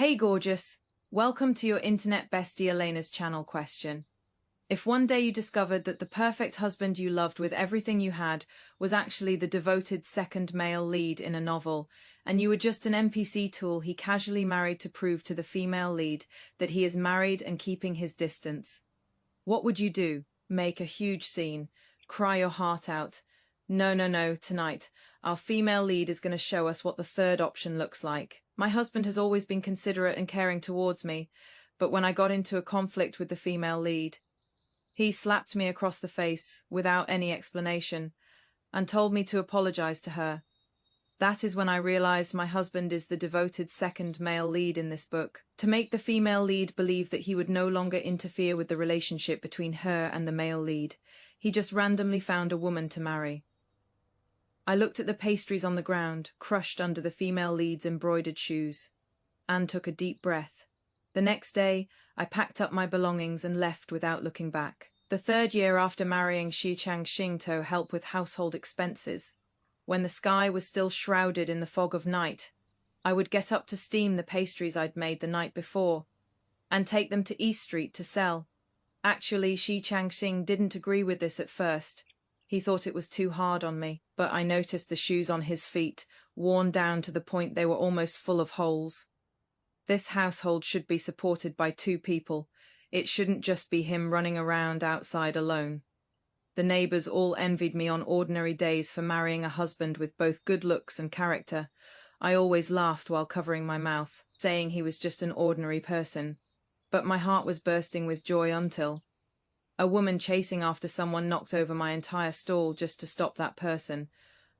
Hey gorgeous, welcome to your internet bestie Elena's channel question. If one day you discovered that the perfect husband you loved with everything you had was actually the devoted second male lead in a novel, and you were just an NPC tool he casually married to prove to the female lead that he is married and keeping his distance, what would you do? Make a huge scene? Cry your heart out? No, tonight, our female lead is going to show us what the third option looks like. My husband has always been considerate and caring towards me, but when I got into a conflict with the female lead, he slapped me across the face without any explanation and told me to apologize to her. That is when I realized my husband is the devoted second male lead in this book. To make the female lead believe that he would no longer interfere with the relationship between her and the male lead, he just randomly found a woman to marry. I looked at the pastries on the ground, crushed under the female lead's embroidered shoes, and took a deep breath. The next day, I packed up my belongings and left without looking back. The third year after marrying Shi Changxing to help with household expenses, when the sky was still shrouded in the fog of night, I would get up to steam the pastries I'd made the night before and take them to East Street to sell. Actually, Shi Changxing didn't agree with this at first. He thought it was too hard on me, but I noticed the shoes on his feet, worn down to the point they were almost full of holes. This household should be supported by two people. It shouldn't just be him running around outside alone. The neighbors all envied me on ordinary days for marrying a husband with both good looks and character. I always laughed while covering my mouth, saying he was just an ordinary person. But my heart was bursting with joy until a woman chasing after someone knocked over my entire stall just to stop that person.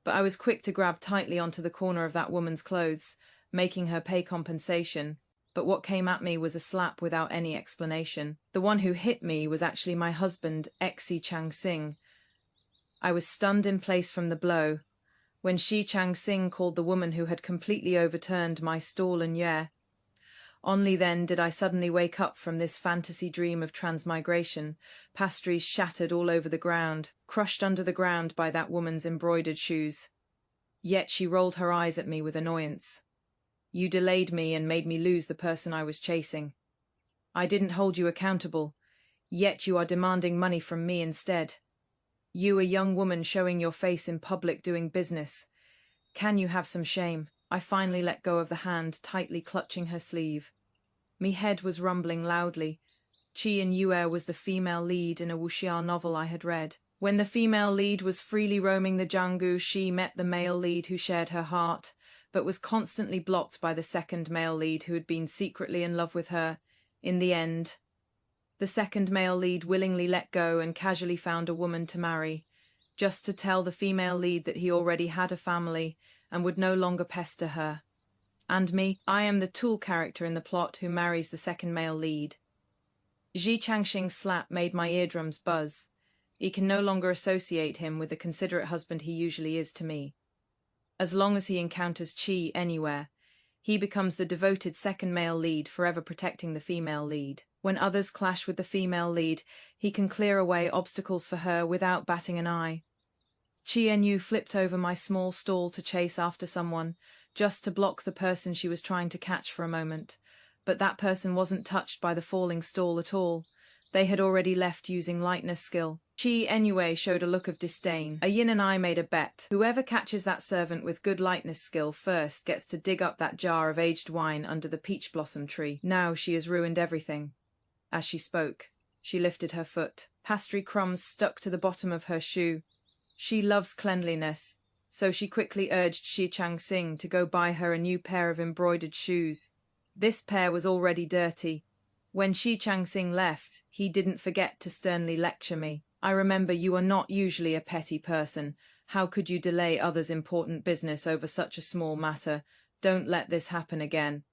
But I was quick to grab tightly onto the corner of that woman's clothes, making her pay compensation. But what came at me was a slap without any explanation. The one who hit me was actually my husband, Shi Changxing. I was stunned in place from the blow. When Shi Changxing called the woman who had completely overturned my stall and only then did I suddenly wake up from this fantasy dream of transmigration, pastries shattered all over the ground, crushed under the ground by that woman's embroidered shoes. Yet she rolled her eyes at me with annoyance. You delayed me and made me lose the person I was chasing. I didn't hold you accountable, yet you are demanding money from me instead. You, a young woman showing your face in public doing business. Can you have some shame? I finally let go of the hand tightly clutching her sleeve. Me head was rumbling loudly. Chi and Yue was the female lead in a wuxia novel I had read. When the female lead was freely roaming the Jianggu, she met the male lead who shared her heart, but was constantly blocked by the second male lead who had been secretly in love with her. In the end, the second male lead willingly let go and casually found a woman to marry, just to tell the female lead that he already had a family and would no longer pester her. And me, I am the tool character in the plot who marries the second male lead. Shi Changxing's slap made my eardrums buzz. I can no longer associate him with the considerate husband he usually is to me. As long as he encounters Chi anywhere, he becomes the devoted second male lead, forever protecting the female lead. When others clash with the female lead, he can clear away obstacles for her without batting an eye. Chi and Yu flipped over my small stall to chase after someone, just to block the person she was trying to catch for a moment. But that person wasn't touched by the falling stall at all. They had already left using lightness skill. Chi anyway showed a look of disdain. Yin and I made a bet. Whoever catches that servant with good lightness skill first gets to dig up that jar of aged wine under the peach blossom tree. Now she has ruined everything. As she spoke, she lifted her foot. Pastry crumbs stuck to the bottom of her shoe. She loves cleanliness, so she quickly urged Shi Changxing to go buy her a new pair of embroidered shoes. This pair was already dirty. When Shi Changxing left, he didn't forget to sternly lecture me. I remember you are not usually a petty person. How could you delay others' important business over such a small matter? Don't let this happen again.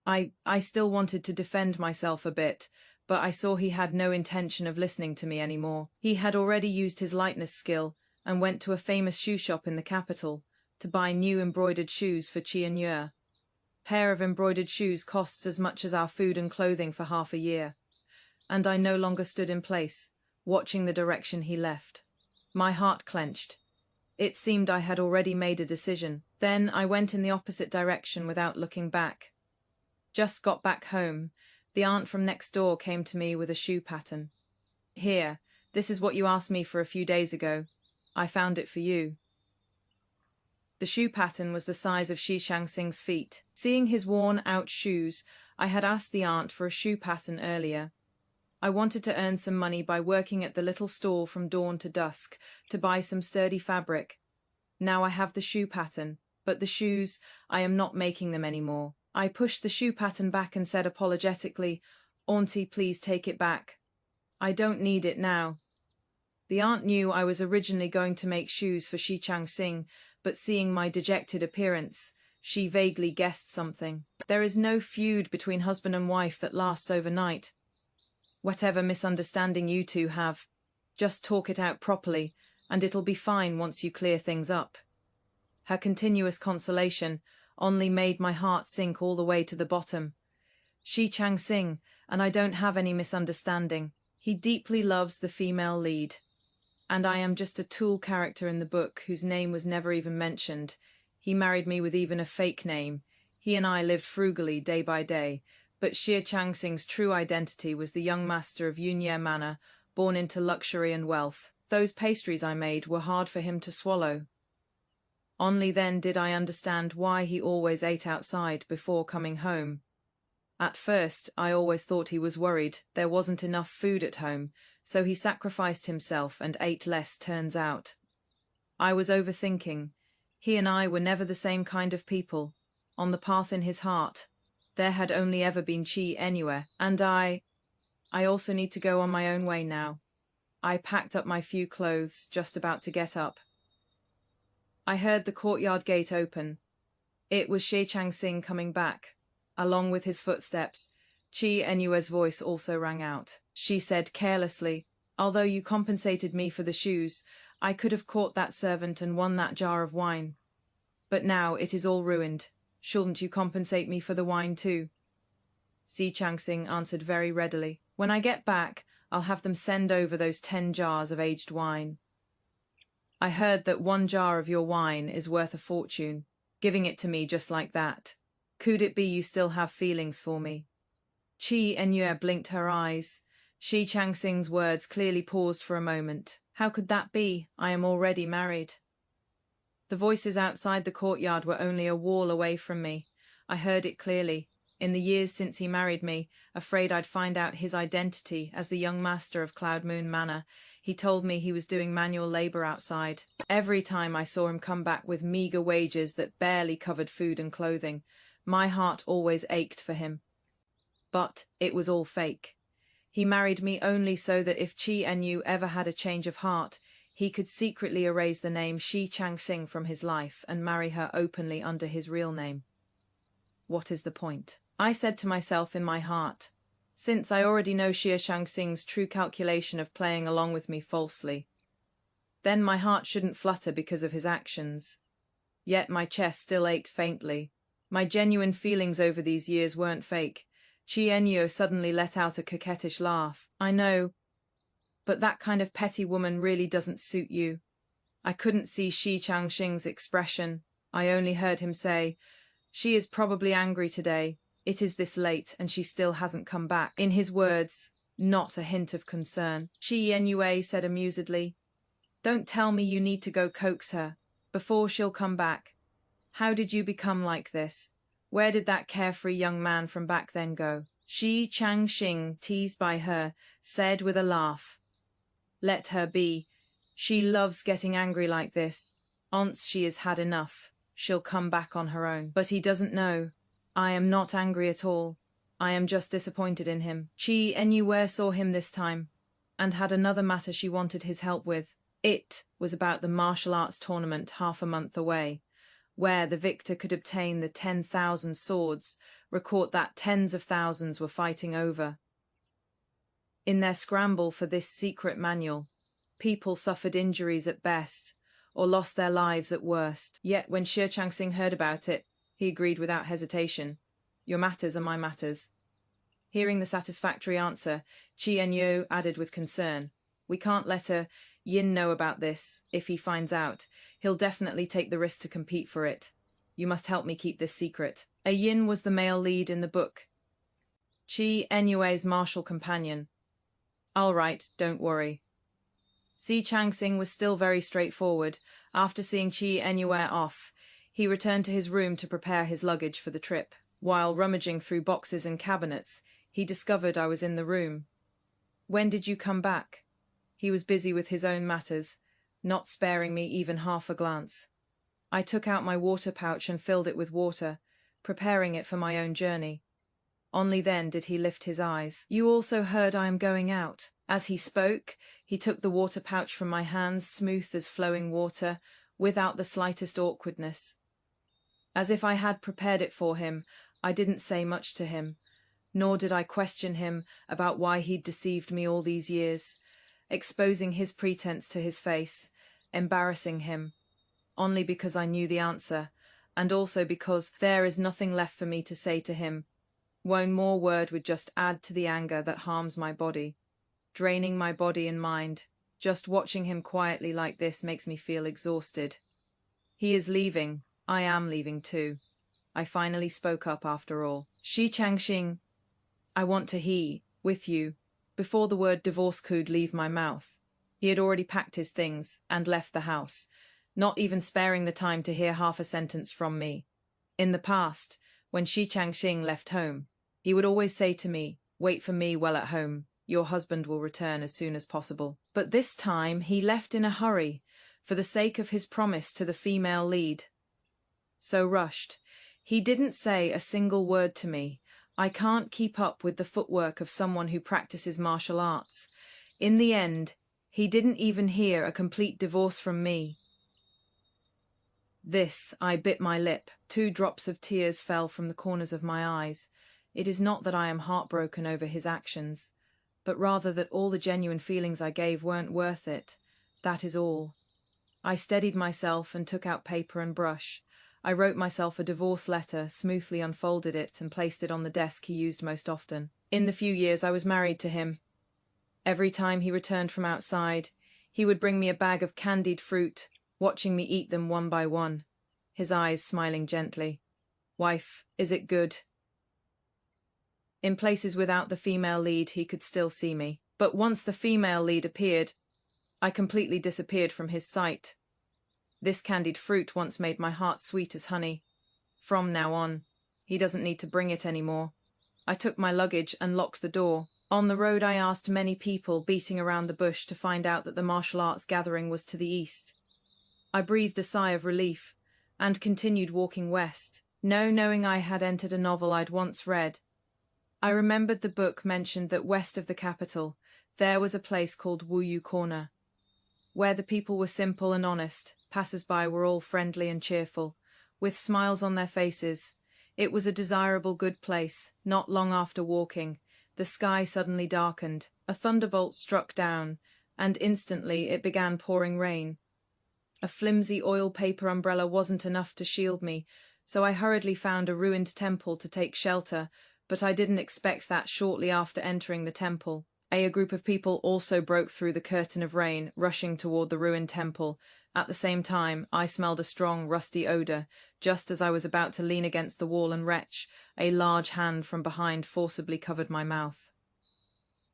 I still wanted to defend myself a bit, but I saw he had no intention of listening to me anymore. He had already used his lightness skill and went to a famous shoe shop in the capital to buy new embroidered shoes for Chi and Yue. Pair of embroidered shoes costs as much as our food and clothing for half a year. And I no longer stood in place, watching the direction he left. My heart clenched. It seemed I had already made a decision. Then I went in the opposite direction without looking back. Just got back home. The aunt from next door came to me with a shoe pattern. Here, this is what you asked me for a few days ago. I found it for you. The shoe pattern was the size of Shi Changsing's feet. Seeing his worn-out shoes, I had asked the aunt for a shoe pattern earlier. I wanted to earn some money by working at the little stall from dawn to dusk to buy some sturdy fabric. Now I have the shoe pattern, but the shoes, I am not making them anymore. I pushed the shoe pattern back and said apologetically, "Auntie, please take it back. I don't need it now." The aunt knew I was originally going to make shoes for Shi Changsing, but seeing my dejected appearance, she vaguely guessed something. There is no feud between husband and wife that lasts overnight. Whatever misunderstanding you two have, just talk it out properly, and it'll be fine once you clear things up. Her continuous consolation only made my heart sink all the way to the bottom. Shi Changsing, and I don't have any misunderstanding. He deeply loves the female lead. And I am just a tool character in the book whose name was never even mentioned. He married me with even a fake name. He and I lived frugally day by day, but Shi Changsing's true identity was the young master of Yunye Manor, born into luxury and wealth. Those pastries I made were hard for him to swallow. Only then did I understand why he always ate outside before coming home. At first, I always thought he was worried there wasn't enough food at home, so he sacrificed himself and ate less, turns out. I was overthinking. He and I were never the same kind of people. On the path in his heart, there had only ever been Chi anywhere, and I also need to go on my own way now. I packed up my few clothes, just about to get up. I heard the courtyard gate open. It was Shi Changsing coming back. Along with his footsteps, Chi Enue's voice also rang out. She said carelessly, "Although you compensated me for the shoes, I could have caught that servant and won that jar of wine. But now it is all ruined. Shouldn't you compensate me for the wine too?" Shi Changsing answered very readily, "When I get back, I'll have them send over those 10 jars of aged wine. I heard that 1 jar of your wine is worth a fortune, giving it to me just like that. Could it be you still have feelings for me?" Chi Enue blinked her eyes. Shi Changsing's words clearly paused for a moment. "How could that be? I am already married." The voices outside the courtyard were only a wall away from me. I heard it clearly. In the years since he married me, afraid I'd find out his identity as the young master of Cloud Moon Manor, he told me he was doing manual labor outside. Every time I saw him come back with meager wages that barely covered food and clothing, my heart always ached for him. But it was all fake. He married me only so that if Chi Enyu ever had a change of heart, he could secretly erase the name Shi Changsing from his life and marry her openly under his real name. What is the point? I said to myself in my heart, since I already know Shi Changsing's true calculation of playing along with me falsely, then my heart shouldn't flutter because of his actions. Yet my chest still ached faintly. My genuine feelings over these years weren't fake. Chi Enyo suddenly let out a coquettish laugh. "I know, but that kind of petty woman really doesn't suit you." I couldn't see Shi Changxing's expression. I only heard him say, "She is probably angry today. It is this late and she still hasn't come back." In his words, not a hint of concern. Chi Enue said amusedly, "Don't tell me you need to go coax her before she'll come back. How did you become like this? Where did that carefree young man from back then go?" Shi Changxing, teased by her, said with a laugh, "Let her be. She loves getting angry like this. Once she has had enough, she'll come back on her own." But he doesn't know. I am not angry at all. I am just disappointed in him. Chi Enue saw him this time, and had another matter she wanted his help with. It was about the martial arts tournament half a month away, where the victor could obtain the 10,000 swords, record that tens of thousands were fighting over. In their scramble for this secret manual, people suffered injuries at best, or lost their lives at worst. Yet when Shi Changsing heard about it, he agreed without hesitation. "Your matters are my matters." Hearing the satisfactory answer, Chi Enyo added with concern, "We can't let Yin know about this. If he finds out, he'll definitely take the risk to compete for it. You must help me keep this secret. A yin was the male lead in the book. Chi Enue's martial companion. All right, don't worry. Si Changsing was still very straightforward. After seeing Chi Enue off, he returned to his room to prepare his luggage for the trip. While rummaging through boxes and cabinets, he discovered I was in the room. When did you come back? He was busy with his own matters, not sparing me even half a glance. I took out my water pouch and filled it with water, preparing it for my own journey. Only then did he lift his eyes. You also heard I am going out. As he spoke, he took the water pouch from my hands, smooth as flowing water, without the slightest awkwardness. As if I had prepared it for him, I didn't say much to him, nor did I question him about why he'd deceived me all these years, exposing his pretense to his face, embarrassing him, only because I knew the answer, and also because there is nothing left for me to say to him. One more word would just add to the anger that harms my body, draining my body and mind. Just watching him quietly like this makes me feel exhausted. He is leaving. I am leaving too. I finally spoke up after all. Shi Changxing, I want to he, with you, before the word divorce could leave my mouth. He had already packed his things and left the house, not even sparing the time to hear half a sentence from me. In the past, when Shi Changxing left home, he would always say to me, "Wait for me well at home. Your husband will return as soon as possible." But this time he left in a hurry, for the sake of his promise to the female lead. So rushed. He didn't say a single word to me. I can't keep up with the footwork of someone who practices martial arts. In the end, he didn't even hear a complete divorce from me. I bit my lip. 2 drops of tears fell from the corners of my eyes. It is not that I am heartbroken over his actions, but rather that all the genuine feelings I gave weren't worth it. That is all. I steadied myself and took out paper and brush. I wrote myself a divorce letter, smoothly unfolded it, and placed it on the desk he used most often. In the few years I was married to him, every time he returned from outside, he would bring me a bag of candied fruit, watching me eat them one by one, his eyes smiling gently. "Wife, is it good?" In places without the female lead, he could still see me. But once the female lead appeared, I completely disappeared from his sight. This candied fruit once made my heart sweet as honey. From now on, he doesn't need to bring it anymore. I took my luggage and locked the door. On the road I asked many people, beating around the bush to find out that the martial arts gathering was to the east. I breathed a sigh of relief, and continued walking west, knowing I had entered a novel I'd once read. I remembered the book mentioned that west of the capital, there was a place called Wuyu Corner, where the people were simple and honest, passers-by were all friendly and cheerful, with smiles on their faces. It was a desirable, good place. Not long after walking, the sky suddenly darkened, a thunderbolt struck down, and instantly it began pouring rain. A flimsy oil paper umbrella wasn't enough to shield me, so I hurriedly found a ruined temple to take shelter, but I didn't expect that shortly after entering the temple. A group of people also broke through the curtain of rain, rushing toward the ruined temple. At the same time, I smelled a strong, rusty odor. Just as I was about to lean against the wall and retch, a large hand from behind forcibly covered my mouth.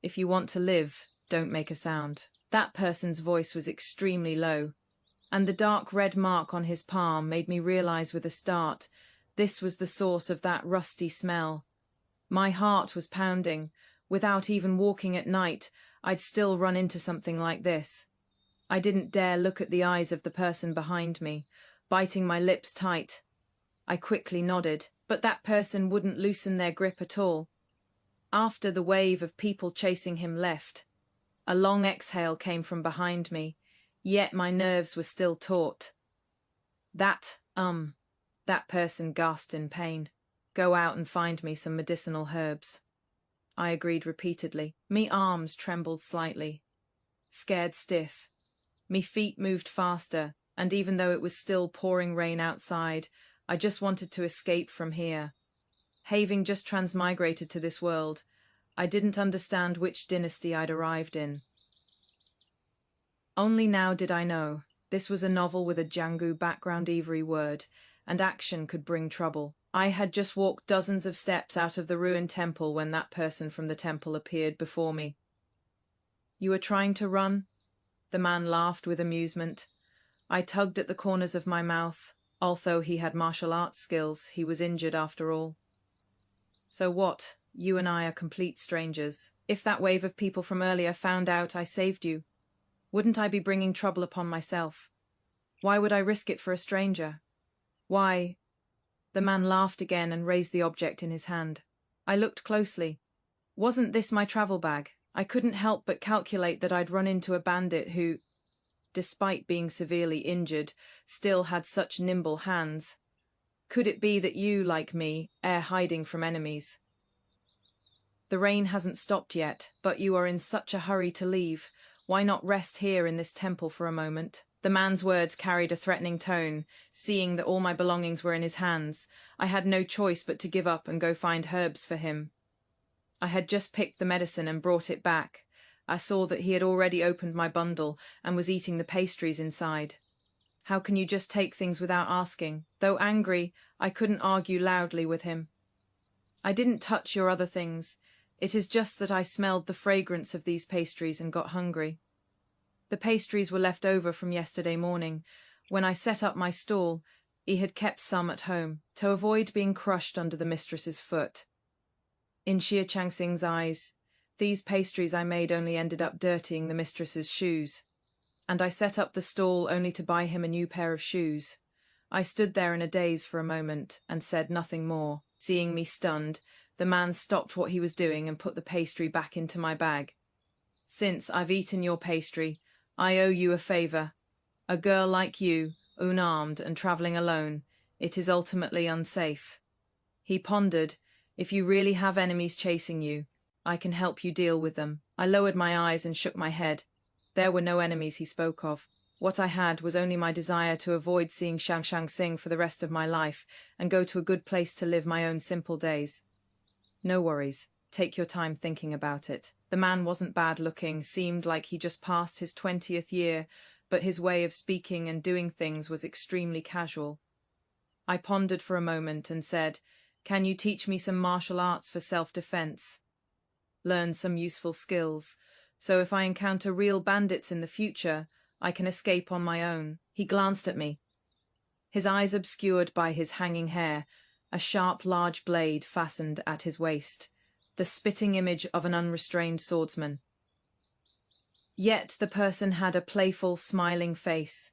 "If you want to live, don't make a sound." That person's voice was extremely low, and the dark red mark on his palm made me realize with a start this was the source of that rusty smell. My heart was pounding. Without even walking at night, I'd still run into something like this. I didn't dare look at the eyes of the person behind me, biting my lips tight. I quickly nodded, but that person wouldn't loosen their grip at all. After the wave of people chasing him left, a long exhale came from behind me, yet my nerves were still taut. That person gasped in pain. "Go out and find me some medicinal herbs." I agreed repeatedly. Me arms trembled slightly. Scared stiff. Me feet moved faster, and even though it was still pouring rain outside, I just wanted to escape from here. Having just transmigrated to this world, I didn't understand which dynasty I'd arrived in. Only now did I know. This was a novel with a Jianghu background every word, and action could bring trouble. I had just walked dozens of steps out of the ruined temple when that person from the temple appeared before me. "You are trying to run?" The man laughed with amusement. I tugged at the corners of my mouth. Although he had martial arts skills, he was injured after all. "So what? You and I are complete strangers. If that wave of people from earlier found out I saved you, wouldn't I be bringing trouble upon myself? Why would I risk it for a stranger? Why?" The man laughed again and raised the object in his hand. I looked closely. Wasn't this my travel bag? I couldn't help but calculate that I'd run into a bandit who, despite being severely injured, still had such nimble hands. Could it be that you, like me, are hiding from enemies? "The rain hasn't stopped yet, but you are in such a hurry to leave. Why not rest here in this temple for a moment?" The man's words carried a threatening tone. Seeing that all my belongings were in his hands, I had no choice but to give up and go find herbs for him. I had just picked the medicine and brought it back. I saw that he had already opened my bundle and was eating the pastries inside. How can you just take things without asking? Though angry, I couldn't argue loudly with him. "I didn't touch your other things. It is just that I smelled the fragrance of these pastries and got hungry. The pastries were left over from yesterday morning. When I set up my stall, he had kept some at home, to avoid being crushed under the mistress's foot." In Xie Changsing's eyes, these pastries I made only ended up dirtying the mistress's shoes. And I set up the stall only to buy him a new pair of shoes. I stood there in a daze for a moment and said nothing more. Seeing me stunned, the man stopped what he was doing and put the pastry back into my bag. "Since I've eaten your pastry, I owe you a favor. A girl like you, unarmed and traveling alone, it is ultimately unsafe." He pondered. "If you really have enemies chasing you, I can help you deal with them." I lowered my eyes and shook my head. There were no enemies he spoke of. What I had was only my desire to avoid seeing Shang Sing for the rest of my life and go to a good place to live my own simple days. "No worries. Take your time thinking about it." The man wasn't bad looking, seemed like he just passed his 20th year, but his way of speaking and doing things was extremely casual. I pondered for a moment and said, "Can you teach me some martial arts for self-defense? Learn some useful skills, so if I encounter real bandits in the future, I can escape on my own." He glanced at me. His eyes obscured by his hanging hair, a sharp, large blade fastened at his waist, the spitting image of an unrestrained swordsman. Yet the person had a playful, smiling face.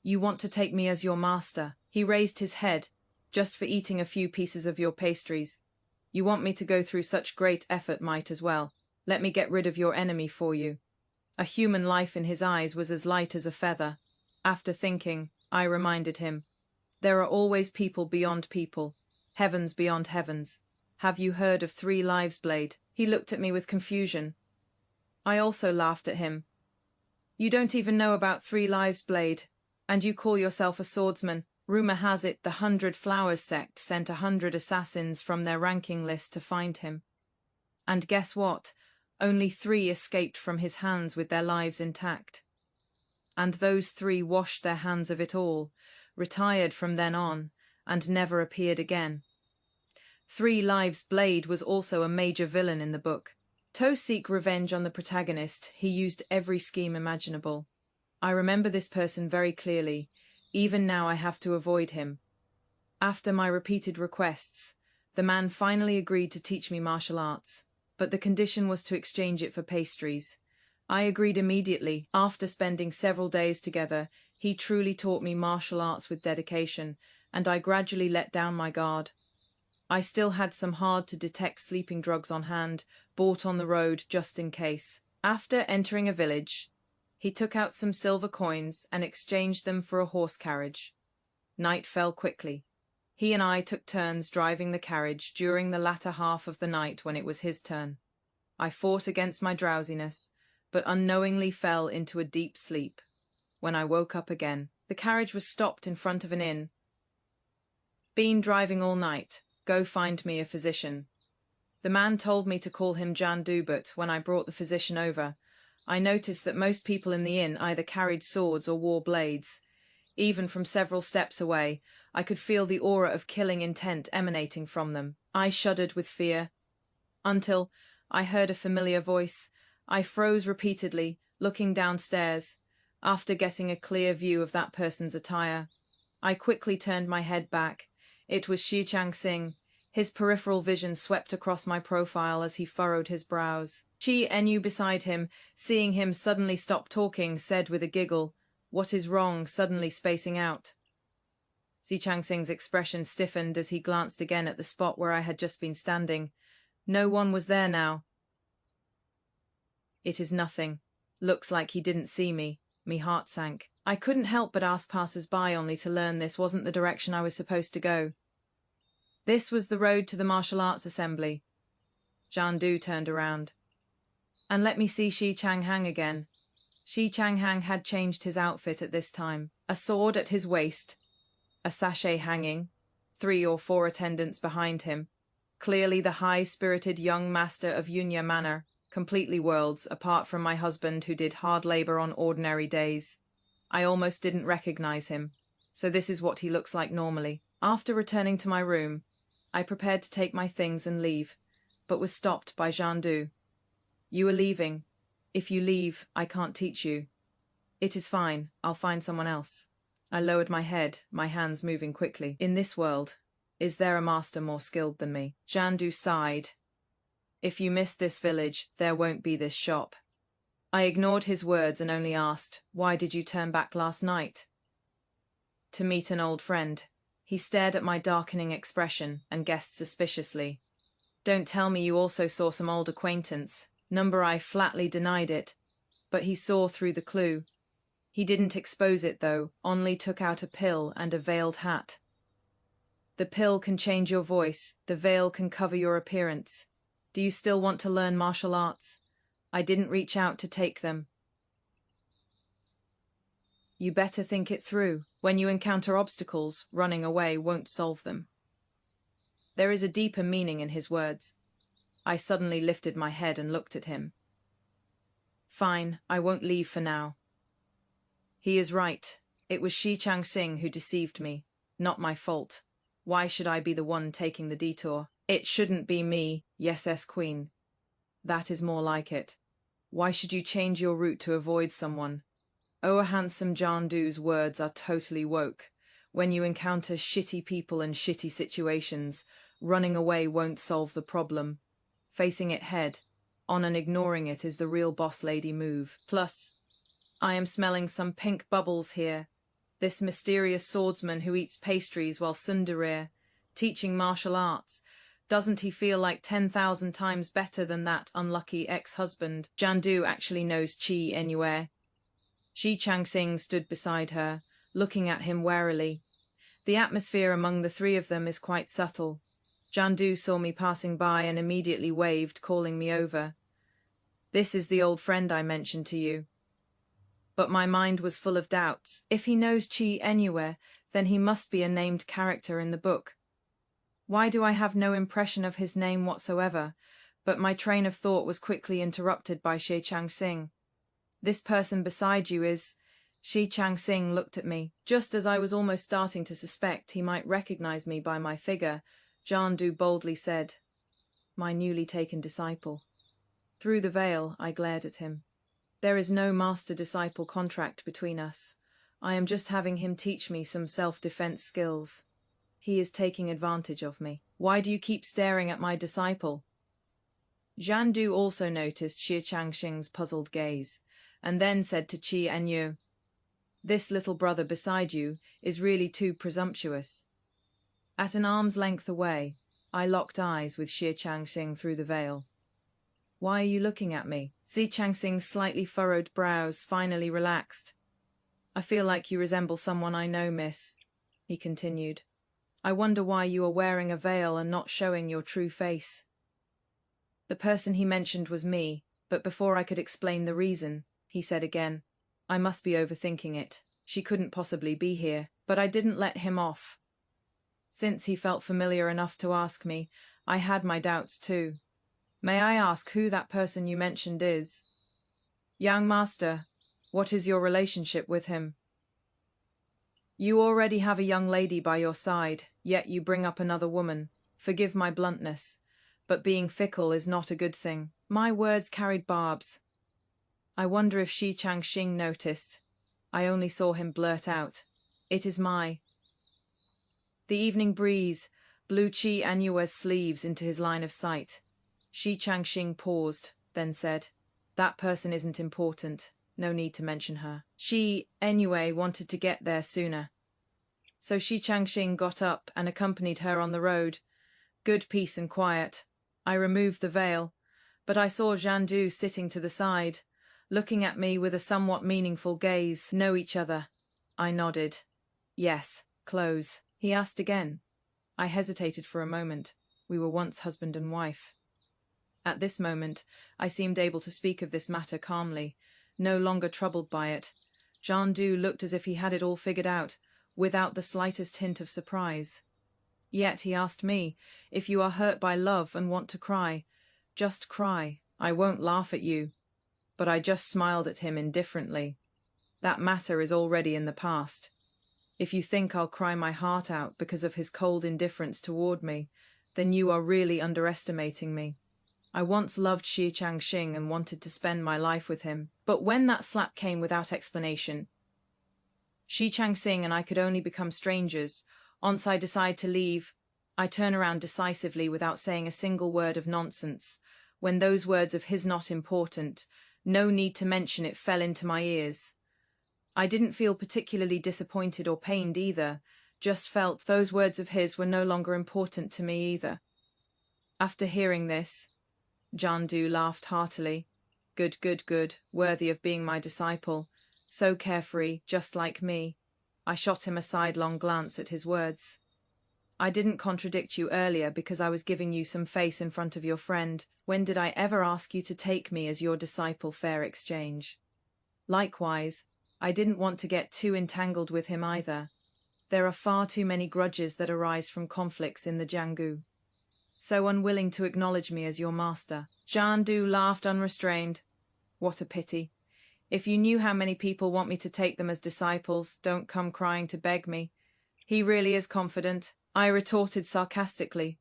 "You want to take me as your master?" He raised his head. "Just for eating a few pieces of your pastries. You want me to go through such great effort, might as well. Let me get rid of your enemy for you." A human life in his eyes was as light as a feather. After thinking, I reminded him, "There are always people beyond people, heavens beyond heavens. Have you heard of 3 Lives Blade?" He looked at me with confusion. I also laughed at him. "You don't even know about 3 Lives Blade, and you call yourself a swordsman. Rumor has it the 100 Flowers sect sent 100 assassins from their ranking list to find him. And guess what? Only 3 escaped from his hands with their lives intact. And those 3 washed their hands of it all, retired from then on, and never appeared again. 3 Lives Blade was also a major villain in the book. To seek revenge on the protagonist, he used every scheme imaginable. I remember this person very clearly. Even now I have to avoid him. After my repeated requests, the man finally agreed to teach me martial arts, but the condition was to exchange it for pastries. I agreed immediately. After spending several days together, he truly taught me martial arts with dedication, and I gradually let down my guard. I still had some hard-to-detect sleeping drugs on hand, bought on the road just in case. After entering a village, he took out some silver coins and exchanged them for a horse carriage. Night fell quickly. He and I took turns driving the carriage during the latter half of the night when it was his turn. I fought against my drowsiness, but unknowingly fell into a deep sleep. When I woke up again, the carriage was stopped in front of an inn. "Been driving all night. Go find me a physician." The man told me to call him Jan Du, but when I brought the physician over, I noticed that most people in the inn either carried swords or wore blades. Even from several steps away, I could feel the aura of killing intent emanating from them. I shuddered with fear. Until I heard a familiar voice, I froze repeatedly, looking downstairs. After getting a clear view of that person's attire, I quickly turned my head back. It was Shi Chang-sing. His peripheral vision swept across my profile as he furrowed his brows. Chi Enyu beside him, seeing him suddenly stop talking, said with a giggle, "What is wrong?" suddenly spacing out. Shi Chang-sing's expression stiffened as he glanced again at the spot where I had just been standing. No one was there now. "It is nothing. Looks like he didn't see me." Me heart sank. I couldn't help but ask passers-by, only to learn this wasn't the direction I was supposed to go. This was the road to the martial arts assembly. Zhan Du turned around. "And let me see Shi Chang-hang again." Shi Chang-hang had changed his outfit at this time. A sword at his waist, a sachet hanging, 3 or 4 attendants behind him. Clearly the high-spirited young master of Yunya Manor, completely worlds apart from my husband who did hard labor on ordinary days. I almost didn't recognize him. So this is what he looks like normally. After returning to my room, I prepared to take my things and leave, but was stopped by Zhan Du. "You are leaving. If you leave, I can't teach you." "It is fine. I'll find someone else." I lowered my head, my hands moving quickly. "In this world, is there a master more skilled than me?" Zhan Du sighed. "If you miss this village, there won't be this shop." I ignored his words and only asked, "Why did you turn back last night?" "To meet an old friend." He stared at my darkening expression and guessed suspiciously. "Don't tell me you also saw some old acquaintance." Number I flatly denied it, but he saw through the clue. He didn't expose it though, only took out a pill and a veiled hat. "The pill can change your voice, the veil can cover your appearance. Do you still want to learn martial arts? I didn't reach out to take them." "You better think it through. When you encounter obstacles, running away won't solve them." There is a deeper meaning in his words. I suddenly lifted my head and looked at him. "Fine, I won't leave for now." He is right. It was Shi Chang-sing who deceived me. Not my fault. Why should I be the one taking the detour? "It shouldn't be me, yes, Queen." "That is more like it. Why should you change your route to avoid someone?" Oh, handsome Zhan Du's words are totally woke. When you encounter shitty people and shitty situations, running away won't solve the problem. Facing it head on and ignoring it is the real boss lady move. Plus, I am smelling some pink bubbles here. This mysterious swordsman who eats pastries while sunderer, teaching martial arts. Doesn't he feel like 10,000 times better than that unlucky ex-husband? Zhan Du actually knows Chi Enyu. Shi Chang-sing stood beside her, looking at him warily. The atmosphere among the three of them is quite subtle. Zhan Du saw me passing by and immediately waved, calling me over. "This is the old friend I mentioned to you." But my mind was full of doubts. If he knows Chi Enyu, then he must be a named character in the book. Why do I have no impression of his name whatsoever? But my train of thought was quickly interrupted by Shi Chang-sing. "This person beside you is—" Shi Chang-sing looked at me. Just as I was almost starting to suspect he might recognize me by my figure, Zhan Du boldly said, "My newly taken disciple." Through the veil, I glared at him. "There is no master-disciple contract between us. I am just having him teach me some self-defense skills. He is taking advantage of me." "Why do you keep staring at my disciple?" Zhan Du also noticed Shi Chang-sing's puzzled gaze, and then said to Chi Enyu, "This little brother beside you is really too presumptuous." At an arm's length away, I locked eyes with Shi Chang-sing through the veil. "Why are you looking at me?" Shi Chang-sing's slightly furrowed brows finally relaxed. "I feel like you resemble someone I know, miss," he continued. "I wonder why you are wearing a veil and not showing your true face." The person he mentioned was me, but before I could explain the reason, he said again, "I must be overthinking it. She couldn't possibly be here." But I didn't let him off. Since he felt familiar enough to ask me, I had my doubts too. "May I ask who that person you mentioned is?" "Young master, what is your relationship with him?" You already have a young lady by your side, yet you bring up another woman. Forgive my bluntness, but being fickle is not a good thing. My words carried barbs. I wonder if Shi Changxing noticed. I only saw him blurt out, "It is my." The evening breeze blew Chi Anyue's sleeves into his line of sight. Shi Changxing paused, then said, "That person isn't important. No need to mention her." Shi Anyue wanted to get there sooner. So Shi Changxing got up and accompanied her on the road. Good peace and quiet. I removed the veil, but I saw Zhandu sitting to the side, looking at me with a somewhat meaningful gaze. "Know each other?" I nodded. "Yes, close." He asked again. I hesitated for a moment. We were once husband and wife. At this moment, I seemed able to speak of this matter calmly, no longer troubled by it. Zhandu looked as if he had it all figured out, without the slightest hint of surprise. Yet he asked me, "If you are hurt by love and want to cry, just cry. I won't laugh at you." But I just smiled at him indifferently. That matter is already in the past. If you think I'll cry my heart out because of his cold indifference toward me, then you are really underestimating me. I once loved Shi Changxing and wanted to spend my life with him. But when that slap came without explanation, Shi Changxing and I could only become strangers. Once I decide to leave, I turn around decisively without saying a single word of nonsense. When those words of his "not important, no need to mention it" fell into my ears, I didn't feel particularly disappointed or pained either, just felt those words of his were no longer important to me either. After hearing this, Zhandu laughed heartily. Good, good, good, worthy of being my disciple. So carefree, just like me. I shot him a sidelong glance at his words. I didn't contradict you earlier because I was giving you some face in front of your friend. When did I ever ask you to take me as your disciple? Fair exchange. Likewise, I didn't want to get too entangled with him either. There are far too many grudges that arise from conflicts in the Jianggu. So unwilling to acknowledge me as your master. Zhandu laughed unrestrained. What a pity. If you knew how many people want me to take them as disciples, don't come crying to beg me. He really is confident. I retorted sarcastically.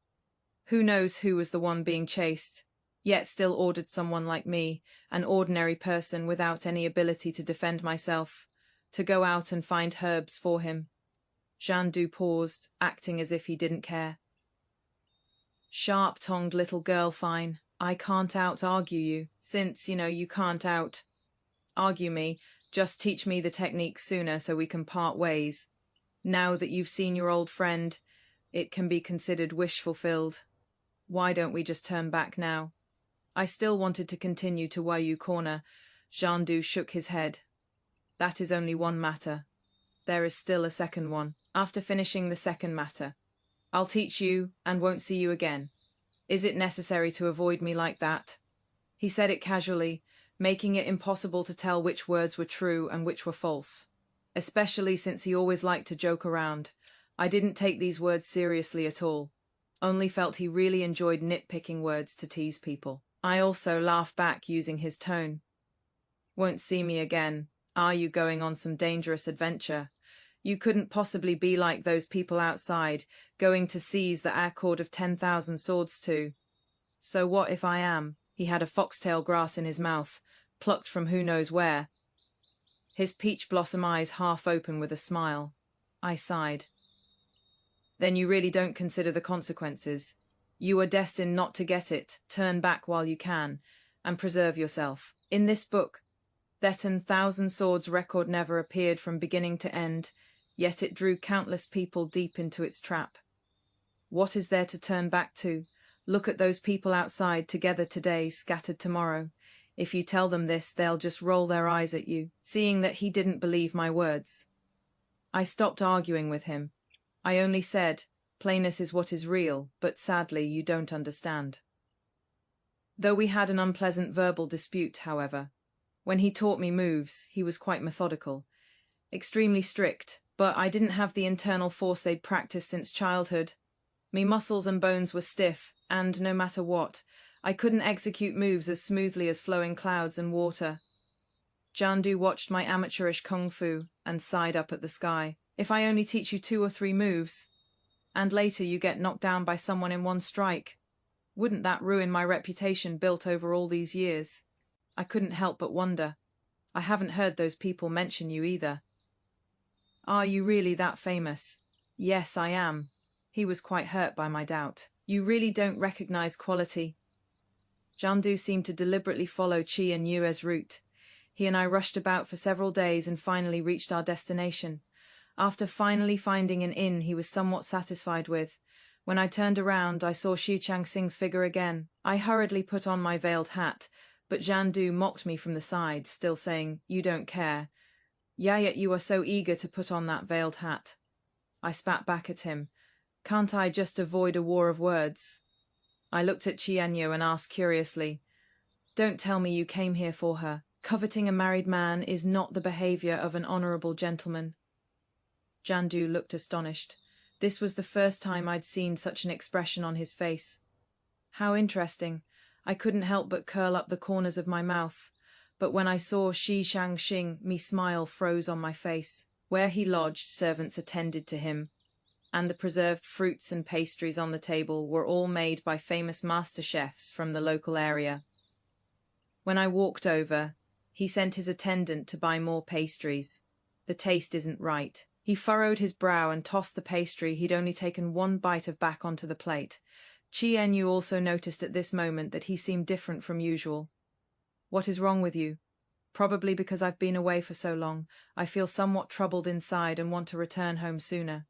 Who knows who was the one being chased, yet still ordered someone like me, an ordinary person without any ability to defend myself, to go out and find herbs for him. Zhandu paused, acting as if he didn't care. Sharp-tongued little girl, fine. I can't out-argue you, since, you can't out-argue me. Just teach me the technique sooner so we can part ways. Now that you've seen your old friend, it can be considered wish fulfilled. Why don't we just turn back now? I still wanted to continue to Wayu Corner. Zhandu shook his head. That is only one matter. There is still a second one. After finishing the second matter, I'll teach you and won't see you again. Is it necessary to avoid me like that? He said it casually, making it impossible to tell which words were true and which were false. Especially since he always liked to joke around. I didn't take these words seriously at all. Only felt he really enjoyed nitpicking words to tease people. I also laughed back using his tone. Won't see me again. Are you going on some dangerous adventure? You couldn't possibly be like those people outside, going to seize the accord of 10,000 swords too. So what if I am? He had a foxtail grass in his mouth, plucked from who knows where. His peach blossom eyes half open with a smile. I sighed. Then you really don't consider the consequences. You are destined not to get it. Turn back while you can, and preserve yourself. In this book, that 10,000 swords record never appeared from beginning to end, yet it drew countless people deep into its trap. What is there to turn back to? Look at those people outside, together today, scattered tomorrow. If you tell them this, they'll just roll their eyes at you, seeing that he didn't believe my words. I stopped arguing with him. I only said, plainness is what is real, but sadly you don't understand. Though we had an unpleasant verbal dispute, however, when he taught me moves, he was quite methodical, extremely strict, but I didn't have the internal force they'd practiced since childhood. Me muscles and bones were stiff, and no matter what, I couldn't execute moves as smoothly as flowing clouds and water. Zhandu watched my amateurish kung fu and sighed up at the sky. If I only teach you 2 or 3 moves, and later you get knocked down by someone in one strike, wouldn't that ruin my reputation built over all these years? I couldn't help but wonder. I haven't heard those people mention you either. Are you really that famous? Yes, I am. He was quite hurt by my doubt. You really don't recognize quality. Jandu seemed to deliberately follow Chi and Yue's route. He and I rushed about for several days and finally reached our destination. After finally finding an inn he was somewhat satisfied with, when I turned around, I saw Shi Changsing's figure again. I hurriedly put on my veiled hat, but Jandu mocked me from the side, still saying, "You don't care. Yet you are so eager to put on that veiled hat." I spat back at him. Can't I just avoid a war of words? I looked at Chienyo and asked curiously, "Don't tell me you came here for her. Coveting a married man is not the behavior of an honorable gentleman." Jandu looked astonished. This was the first time I'd seen such an expression on his face. How interesting. I couldn't help but curl up the corners of my mouth. But when I saw Shi Shangxing, me smile froze on my face. Where he lodged, servants attended to him, and the preserved fruits and pastries on the table were all made by famous master chefs from the local area. When I walked over, he sent his attendant to buy more pastries. The taste isn't right. He furrowed his brow and tossed the pastry he'd only taken 1 bite of back onto the plate. Chienyu also noticed at this moment that he seemed different from usual. "What is wrong with you?" "Probably because I've been away for so long. I feel somewhat troubled inside and want to return home sooner."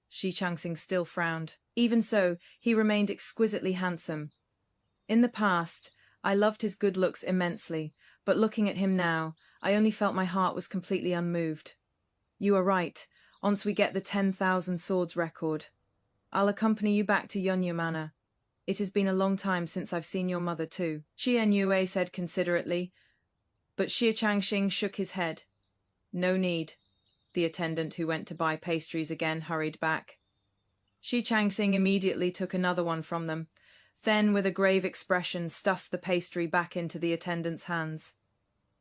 Shi Changsing still frowned. Even so, he remained exquisitely handsome. In the past, I loved his good looks immensely, but looking at him now, I only felt my heart was completely unmoved. "You are right. Once we get the 10,000 swords record, I'll accompany you back to Yunyu Manor. It has been a long time since I've seen your mother too," Qian Yue said considerately, but Shi Changxing shook his head. "No need." The attendant who went to buy pastries again hurried back. Shi Changxing immediately took another one from them, then with a grave expression stuffed the pastry back into the attendant's hands.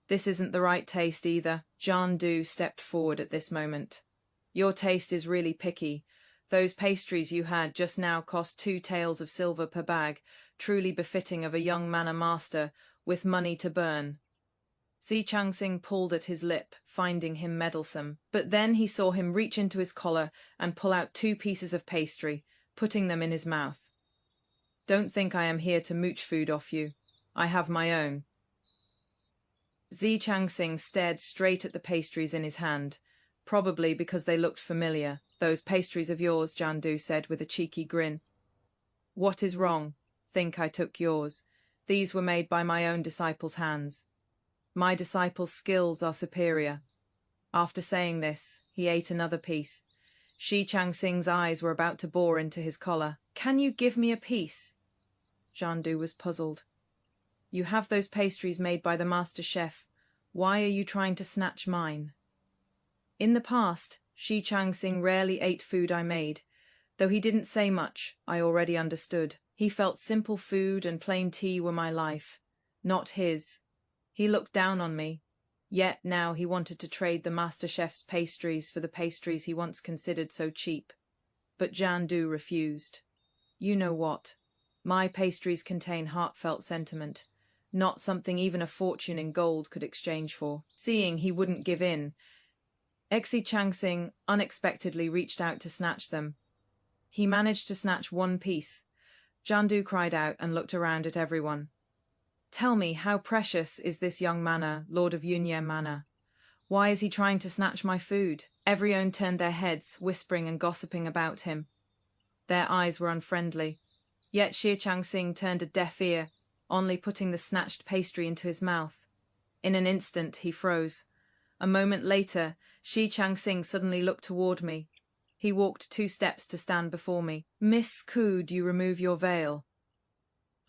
"This isn't the right taste either." John Doe stepped forward at this moment. "Your taste is really picky. Those pastries you had just now cost 2 taels of silver per bag, truly befitting of a young manor master with money to burn." Si Changsing pulled at his lip, finding him meddlesome, but then he saw him reach into his collar and pull out 2 pieces of pastry, putting them in his mouth. "Don't think I am here to mooch food off you. I have my own." Zi Changsing stared straight at the pastries in his hand, probably because they looked familiar. "Those pastries of yours," Jandu said with a cheeky grin. "What is wrong? Think I took yours. These were made by my own disciples' hands. My disciples' skills are superior." After saying this, he ate another piece. Shi Changsing's eyes were about to bore into his collar. "Can you give me a piece?" Jandu was puzzled. "You have those pastries made by the master chef. Why are you trying to snatch mine?" In the past, Shi Changsing rarely ate food I made. Though he didn't say much, I already understood. He felt simple food and plain tea were my life, not his. He looked down on me. Yet now he wanted to trade the master chef's pastries for the pastries he once considered so cheap. But Jandu refused. "You know what? My pastries contain heartfelt sentiment, not something even a fortune in gold could exchange for." Seeing he wouldn't give in, Xi Changsing unexpectedly reached out to snatch them. He managed to snatch 1 piece. Jandu cried out and looked around at everyone. "Tell me, how precious is this young manor, Lord of Yunye Manor? Why is he trying to snatch my food?" Everyone turned their heads, whispering and gossiping about him. Their eyes were unfriendly. Yet Shi Changsing turned a deaf ear, only putting the snatched pastry into his mouth. In an instant, he froze. A moment later, Shi Changsing suddenly looked toward me. He walked 2 steps to stand before me. "Miss, could you remove your veil?"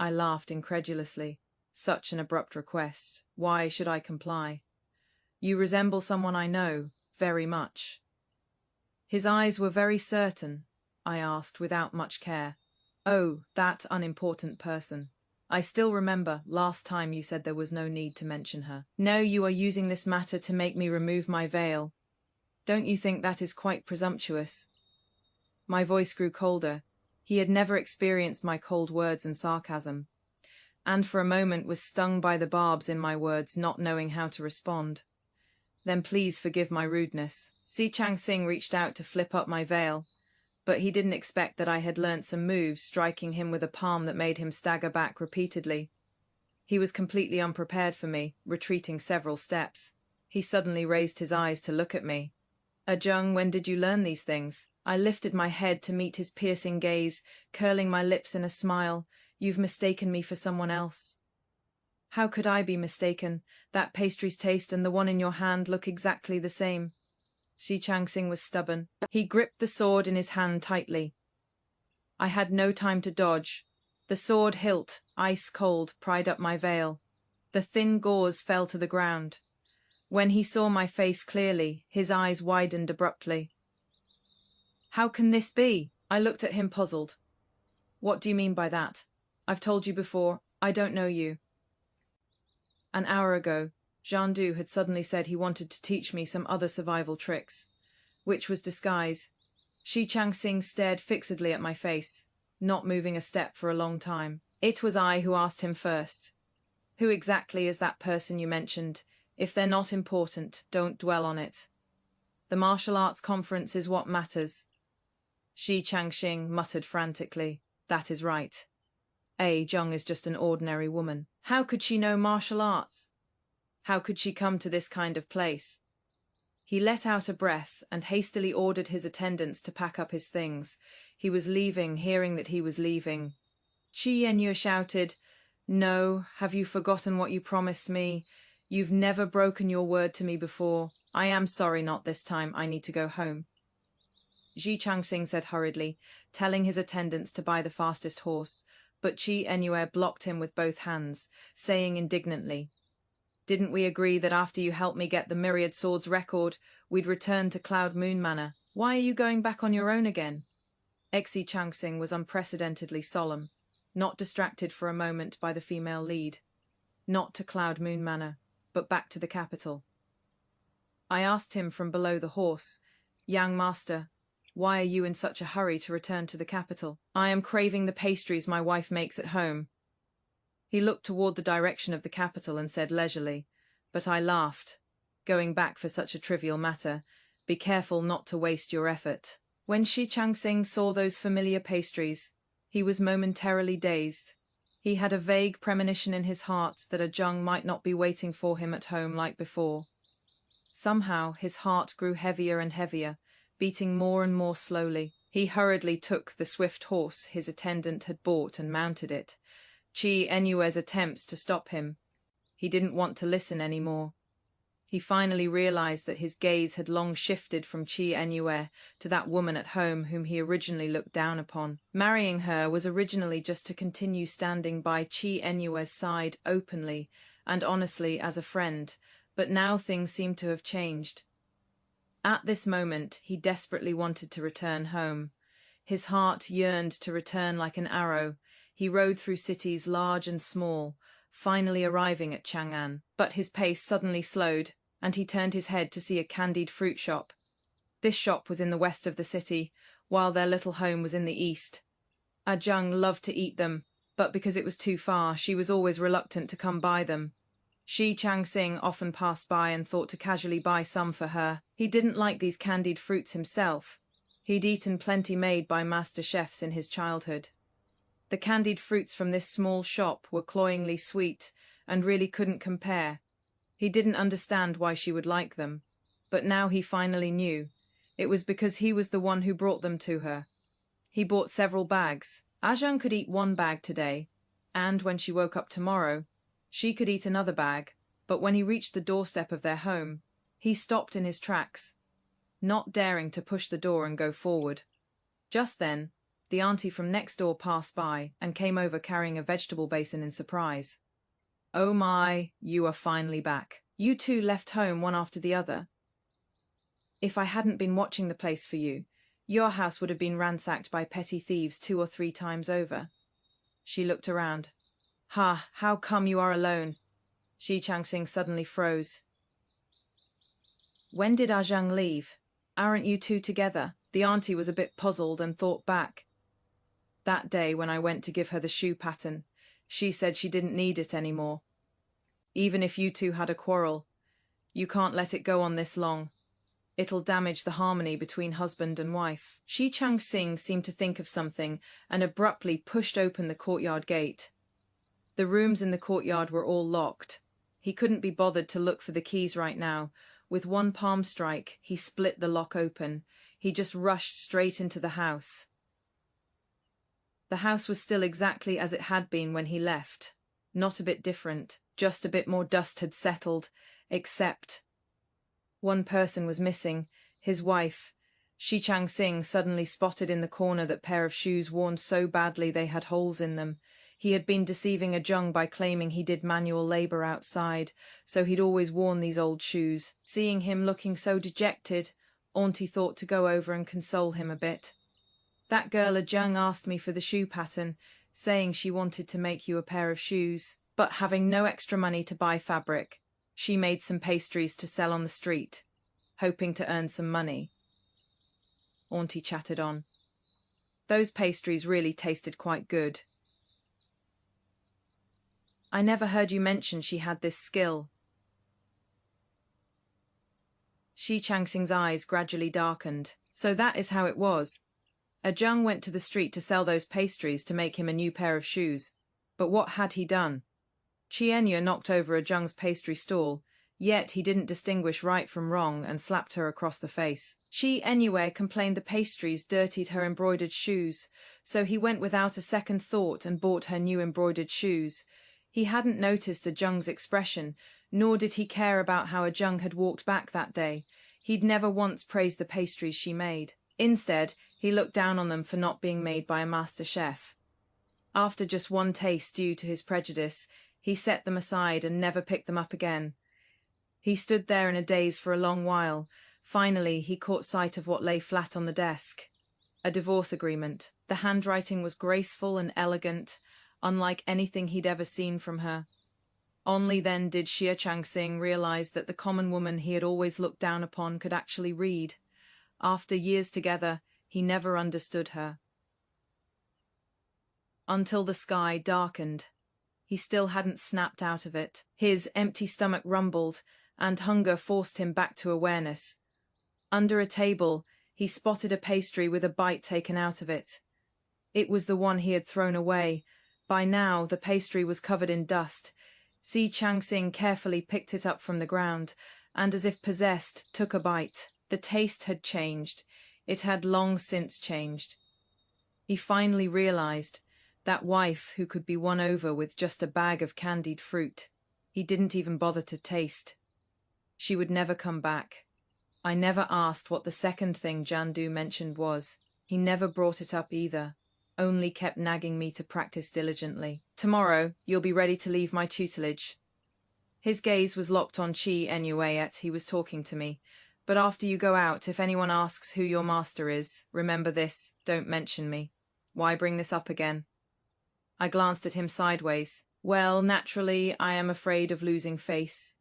I laughed incredulously. Such an abrupt request. Why should I comply? "You resemble someone I know, very much." "His eyes were very certain," I asked without much care. "Oh, that unimportant person. I still remember last time you said there was no need to mention her. No, you are using this matter to make me remove my veil." Don't you think that is quite presumptuous? My voice grew colder. He had never experienced my cold words and sarcasm, and for a moment was stung by the barbs in my words, not knowing how to respond. Then please forgive my rudeness. Si Chang-sing reached out to flip up my veil, but he didn't expect that I had learnt some moves, striking him with a palm that made him stagger back repeatedly. He was completely unprepared for me, retreating several steps. He suddenly raised his eyes to look at me. Ajung, when did you learn these things? I lifted my head to meet his piercing gaze, curling my lips in a smile. You've mistaken me for someone else. How could I be mistaken? That pastry's taste and the one in your hand look exactly the same. Si Chang-sing was stubborn. He gripped the sword in his hand tightly. I had no time to dodge. The sword hilt, ice cold, pried up my veil. The thin gauze fell to the ground. When he saw my face clearly, his eyes widened abruptly. How can this be? I looked at him puzzled. What do you mean by that? I've told you before, I don't know you. An hour ago, Jean Du had suddenly said he wanted to teach me some other survival tricks, which was disguise. Si Chang-sing stared fixedly at my face, not moving a step for a long time. It was I who asked him first. Who exactly is that person you mentioned? If they're not important, don't dwell on it. The martial arts conference is what matters. Si Chang-sing muttered frantically. That is right. Jung is just an ordinary woman. How could she know martial arts? How could she come to this kind of place? He let out a breath and hastily ordered his attendants to pack up his things. He was leaving, hearing that he was leaving. Chi Yenyu shouted, No, have you forgotten what you promised me? You've never broken your word to me before. I am sorry, not this time. I need to go home. Ji Chang-sing said hurriedly, telling his attendants to buy the fastest horse, but Chi Yenyu blocked him with both hands, saying indignantly, Didn't we agree that after you helped me get the Myriad Swords record, we'd return to Cloud Moon Manor? Why are you going back on your own again? Xi Chang-sing was unprecedentedly solemn, not distracted for a moment by the female lead. Not to Cloud Moon Manor, but back to the capital. I asked him from below the horse, Young master, why are you in such a hurry to return to the capital? I am craving the pastries my wife makes at home. He looked toward the direction of the capital and said leisurely, but I laughed. Going back for such a trivial matter, be careful not to waste your effort. When Si Chang-sing saw those familiar pastries, he was momentarily dazed. He had a vague premonition in his heart that Ajung might not be waiting for him at home like before. Somehow his heart grew heavier and heavier, beating more and more slowly. He hurriedly took the swift horse his attendant had bought and mounted it. Chi Yenyue's attempts to stop him. He didn't want to listen anymore. He finally realized that his gaze had long shifted from Chi Yenyue to that woman at home whom he originally looked down upon. Marrying her was originally just to continue standing by Chi Yenyue's side openly and honestly as a friend, but now things seemed to have changed. At this moment, he desperately wanted to return home. His heart yearned to return like an arrow. He rode through cities large and small, finally arriving at Chang'an. But his pace suddenly slowed, and he turned his head to see a candied fruit shop. This shop was in the west of the city, while their little home was in the east. Ajung loved to eat them, but because it was too far, she was always reluctant to come by them. Si Chang-sing often passed by and thought to casually buy some for her. He didn't like these candied fruits himself. He'd eaten plenty made by master chefs in his childhood. The candied fruits from this small shop were cloyingly sweet and really couldn't compare. He didn't understand why she would like them, but now he finally knew. It was because he was the one who brought them to her. He bought several bags. Ajung could eat one bag today, and when she woke up tomorrow, she could eat another bag, but when he reached the doorstep of their home, he stopped in his tracks, not daring to push the door and go forward. Just then, the auntie from next door passed by and came over carrying a vegetable basin in surprise. Oh my, you are finally back. You two left home one after the other. If I hadn't been watching the place for you, your house would have been ransacked by petty thieves 2 or 3 times over. She looked around. Ha, how come you are alone? Si Chang-sing suddenly froze. When did Ajung leave? Aren't you two together? The auntie was a bit puzzled and thought back. That day when I went to give her the shoe pattern, she said she didn't need it anymore. Even if you two had a quarrel, you can't let it go on this long. It'll damage the harmony between husband and wife. Shi Chang-sing seemed to think of something and abruptly pushed open the courtyard gate. The rooms in the courtyard were all locked. He couldn't be bothered to look for the keys right now. With one palm strike, he split the lock open. He just rushed straight into the house. The house was still exactly as it had been when he left. Not a bit different, just a bit more dust had settled, except one person was missing, his wife. Shi Chang-sing suddenly spotted in the corner that pair of shoes worn so badly they had holes in them. He had been deceiving a Jung by claiming he did manual labor outside, so he'd always worn these old shoes. Seeing him looking so dejected, Auntie thought to go over and console him a bit. That girl a Jung asked me for the shoe pattern, saying she wanted to make you a pair of shoes, but having no extra money to buy fabric, she made some pastries to sell on the street, hoping to earn some money. Auntie chattered on. Those pastries really tasted quite good. I never heard you mention she had this skill. Shi Chang-sing's eyes gradually darkened. So that is how it was. A Jung went to the street to sell those pastries to make him a new pair of shoes. But what had he done? Chienya knocked over a Jung's pastry stall, yet he didn't distinguish right from wrong and slapped her across the face. Chienya complained the pastries dirtied her embroidered shoes, so he went without a second thought and bought her new embroidered shoes. He hadn't noticed a Jung's expression, nor did he care about how a Jung had walked back that day. He'd never once praised the pastries she made. Instead, he looked down on them for not being made by a master chef. After just one taste due to his prejudice, he set them aside and never picked them up again. He stood there in a daze for a long while. Finally, he caught sight of what lay flat on the desk. A divorce agreement. The handwriting was graceful and elegant, unlike anything he'd ever seen from her. Only then did Shi Chang-sing realize that the common woman he had always looked down upon could actually read. After years together, he never understood her. Until the sky darkened. He still hadn't snapped out of it. His empty stomach rumbled, and hunger forced him back to awareness. Under a table, he spotted a pastry with a bite taken out of it. It was the one he had thrown away. By now, the pastry was covered in dust. Shi Chang-sing carefully picked it up from the ground, and as if possessed, took a bite. The taste had changed. It had long since changed. He finally realized that wife who could be won over with just a bag of candied fruit. He didn't even bother to taste. She would never come back. I never asked what the second thing Jandu mentioned was. He never brought it up either, only kept nagging me to practice diligently. Tomorrow, you'll be ready to leave my tutelage. His gaze was locked on Chi Enuayet. He was talking to me. But after you go out, if anyone asks who your master is, remember this, don't mention me. Why bring this up again? I glanced at him sideways. Well, naturally, I am afraid of losing face.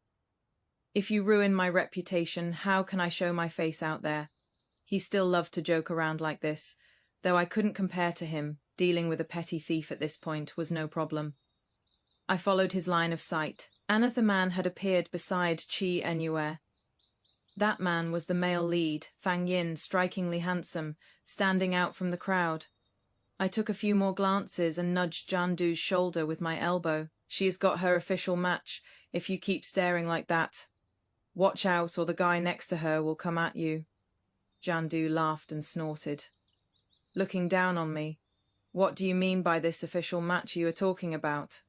If you ruin my reputation, how can I show my face out there? He still loved to joke around like this, though I couldn't compare to him. Dealing with a petty thief at this point was no problem. I followed his line of sight. Another man had appeared beside Chi Enue. That man was the male lead, Fang Yin, strikingly handsome, standing out from the crowd. I took a few more glances and nudged Jandu's shoulder with my elbow. She has got her official match, if you keep staring like that. Watch out or the guy next to her will come at you. Jandu laughed and snorted. Looking down on me. What do you mean by this official match you are talking about?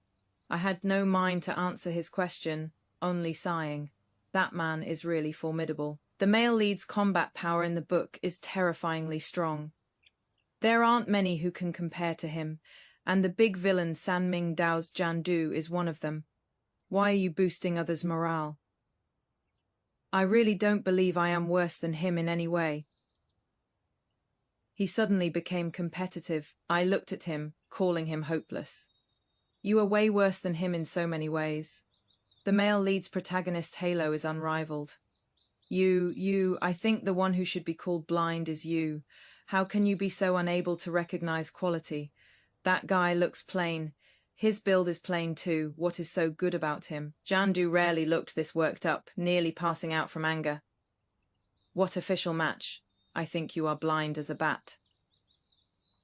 I had no mind to answer his question, only sighing. That man is really formidable. The male lead's combat power in the book is terrifyingly strong. There aren't many who can compare to him, and the big villain San Ming Dao's Jandu is one of them. Why are you boosting others' morale? I really don't believe I am worse than him in any way. He suddenly became competitive. I looked at him, calling him hopeless. You are way worse than him in so many ways. The male lead's protagonist halo is unrivaled. I think the one who should be called blind is you. How can you be so unable to recognize quality? That guy looks plain. His build is plain too. What is so good about him? Jandu rarely looked this worked up, nearly passing out from anger. What official match? I think you are blind as a bat.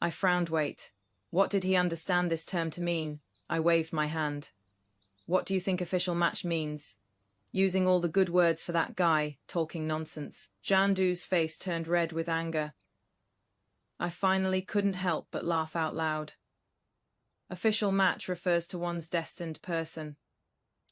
I frowned. Wait. What did he understand this term to mean? I waved my hand. What do you think official match means? Using all the good words for that guy, talking nonsense. Jandu's face turned red with anger. I finally couldn't help but laugh out loud. Official match refers to one's destined person.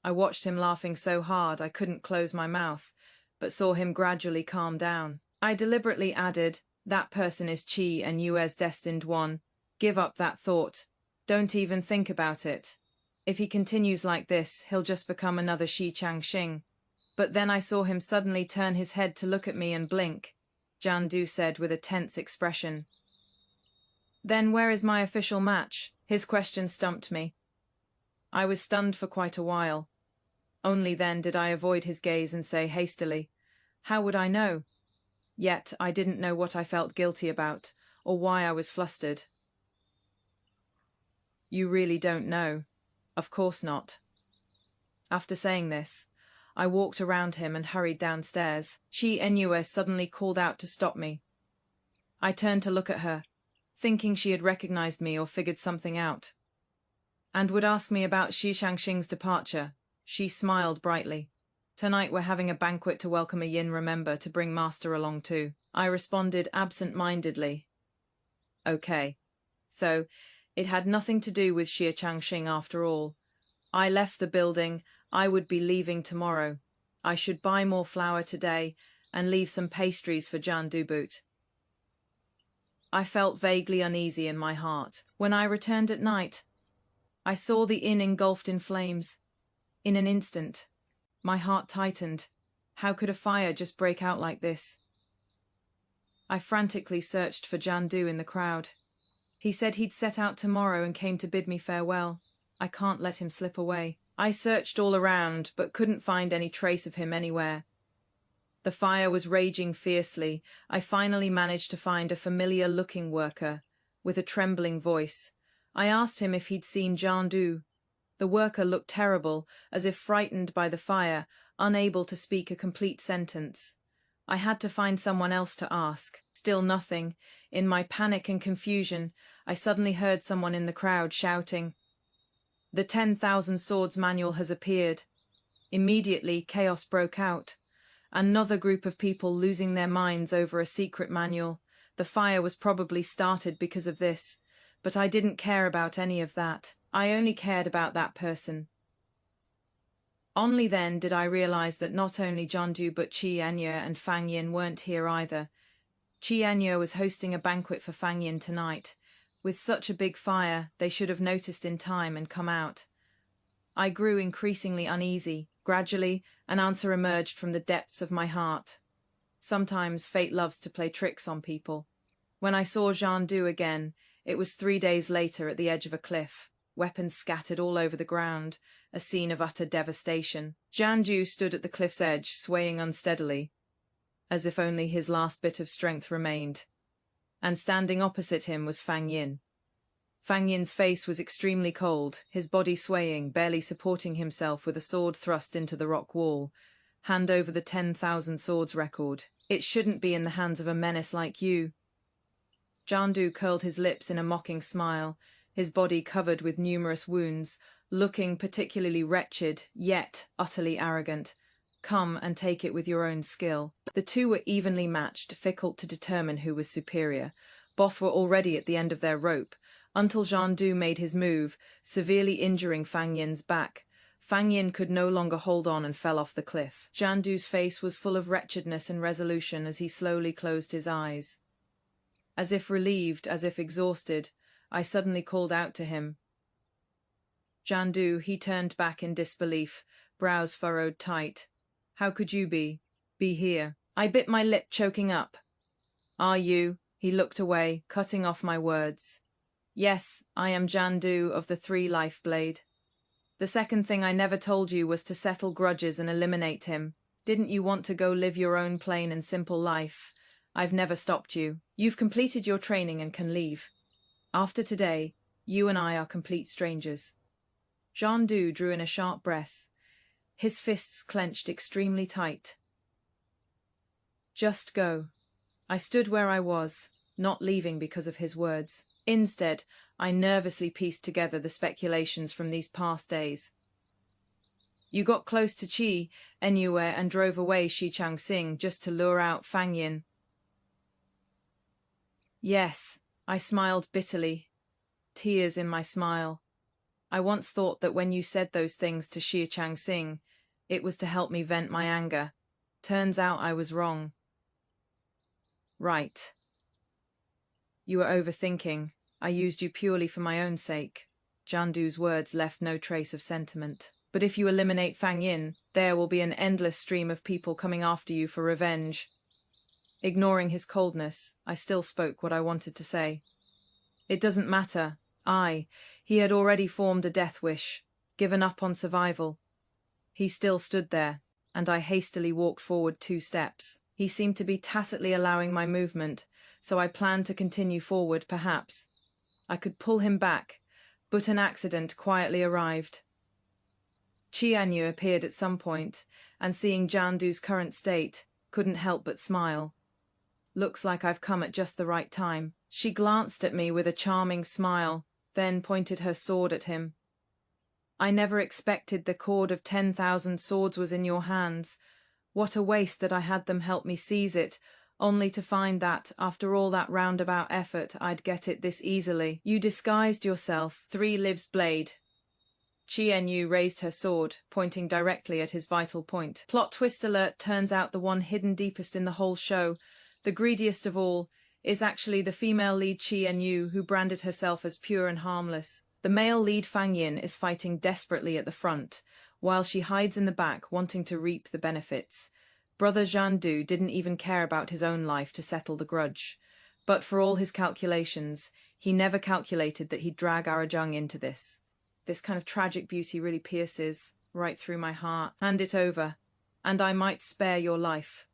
I watched him laughing so hard I couldn't close my mouth, but saw him gradually calm down. I deliberately added, that person is Chi and you as destined one. Give up that thought. Don't even think about it. If he continues like this, he'll just become another Shi Changxing. But then I saw him suddenly turn his head to look at me and blink. Jandu said with a tense expression. Then where is my official match? His question stumped me. I was stunned for quite a while. Only then did I avoid his gaze and say hastily, how would I know? Yet I didn't know what I felt guilty about, or why I was flustered. You really don't know? Of course not. After saying this, I walked around him and hurried downstairs. Chi Enue suddenly called out to stop me. I turned to look at her, thinking she had recognized me or figured something out, and would ask me about Shi Shangxing's departure. She smiled brightly. Tonight we're having a banquet to welcome a yin. Remember to bring master along too. I responded absent-mindedly. Okay. So, it had nothing to do with Xie Changxing after all. I left the building. I would be leaving tomorrow. I should buy more flour today and leave some pastries for Jan Duboot. I felt vaguely uneasy in my heart. When I returned at night, I saw the inn engulfed in flames. In an instant, my heart tightened. How could a fire just break out like this? I frantically searched for Jandu in the crowd. He said he'd set out tomorrow and came to bid me farewell. I can't let him slip away. I searched all around, but couldn't find any trace of him anywhere. The fire was raging fiercely. I finally managed to find a familiar-looking worker, with a trembling voice. I asked him if he'd seen Jandu. The worker looked terrible, as if frightened by the fire, unable to speak a complete sentence. I had to find someone else to ask. Still nothing. In my panic and confusion, I suddenly heard someone in the crowd shouting, "The 10,000 Swords Manual has appeared." Immediately, chaos broke out. Another group of people losing their minds over a secret manual. The fire was probably started because of this, but I didn't care about any of that. I only cared about that person. Only then did I realize that not only Jandu but Chi Anya and Fang Yin weren't here either. Chi Anya was hosting a banquet for Fang Yin tonight. With such a big fire, they should have noticed in time and come out. I grew increasingly uneasy. Gradually, an answer emerged from the depths of my heart. Sometimes fate loves to play tricks on people. When I saw Jandu again, it was 3 days later at the edge of a cliff. Weapons scattered all over the ground, a scene of utter devastation. Jandu stood at the cliff's edge, swaying unsteadily, as if only his last bit of strength remained. And standing opposite him was Fang Yin. Fang Yin's face was extremely cold, his body swaying, barely supporting himself with a sword thrust into the rock wall. Hand over the 10,000 swords record. It shouldn't be in the hands of a menace like you. Jandu curled his lips in a mocking smile, his body covered with numerous wounds, looking particularly wretched, yet utterly arrogant. Come and take it with your own skill. The two were evenly matched, difficult to determine who was superior. Both were already at the end of their rope, until Jandu made his move, severely injuring Fang Yin's back. Fang Yin could no longer hold on and fell off the cliff. Jandu's face was full of wretchedness and resolution as he slowly closed his eyes. As if relieved, as if exhausted, I suddenly called out to him. Jandu, he turned back in disbelief, brows furrowed tight. How could you be here? I bit my lip, choking up. Are you? He looked away, cutting off my words. Yes, I am Jandu of the 3 Life Blade. The second thing I never told you was to settle grudges and eliminate him. Didn't you want to go live your own plain and simple life? I've never stopped you. You've completed your training and can leave. After today, you and I are complete strangers." Jean-Du drew in a sharp breath, his fists clenched extremely tight. "Just go." I stood where I was, not leaving because of his words. Instead, I nervously pieced together the speculations from these past days. "You got close to Chi, Enue, and drove away Shi Chang-sing just to lure out Fang Yin." "Yes," I smiled bitterly, tears in my smile. "I once thought that when you said those things to Shi Chang-sing, it was to help me vent my anger. Turns out I was wrong." "Right. You were overthinking. I used you purely for my own sake." Jandu's words left no trace of sentiment. "But if you eliminate Fang Yin, there will be an endless stream of people coming after you for revenge." Ignoring his coldness, I still spoke what I wanted to say. "It doesn't matter. He had already formed a death wish, given up on survival." He still stood there, and I hastily walked forward 2 steps. He seemed to be tacitly allowing my movement, so I planned to continue forward, perhaps. I could pull him back, but an accident quietly arrived. Chianyu appeared at some point, and seeing Jandu's current state, couldn't help but smile. "Looks like I've come at just the right time." She glanced at me with a charming smile, then pointed her sword at him. "I never expected the cord of 10,000 swords was in your hands. What a waste that I had them help me seize it, only to find that, after all that roundabout effort, I'd get it this easily. You disguised yourself, 3 lives blade." Chienyu raised her sword, pointing directly at his vital point. Plot twist alert, turns out the one hidden deepest in the whole show, the greediest of all, is actually the female lead Chienyu, who branded herself as pure and harmless. The male lead Fang Yin is fighting desperately at the front, while she hides in the back wanting to reap the benefits. Brother Zhandu didn't even care about his own life to settle the grudge. But for all his calculations, he never calculated that he'd drag Arajung into this. This kind of tragic beauty really pierces right through my heart. Hand it over, and I might spare your life.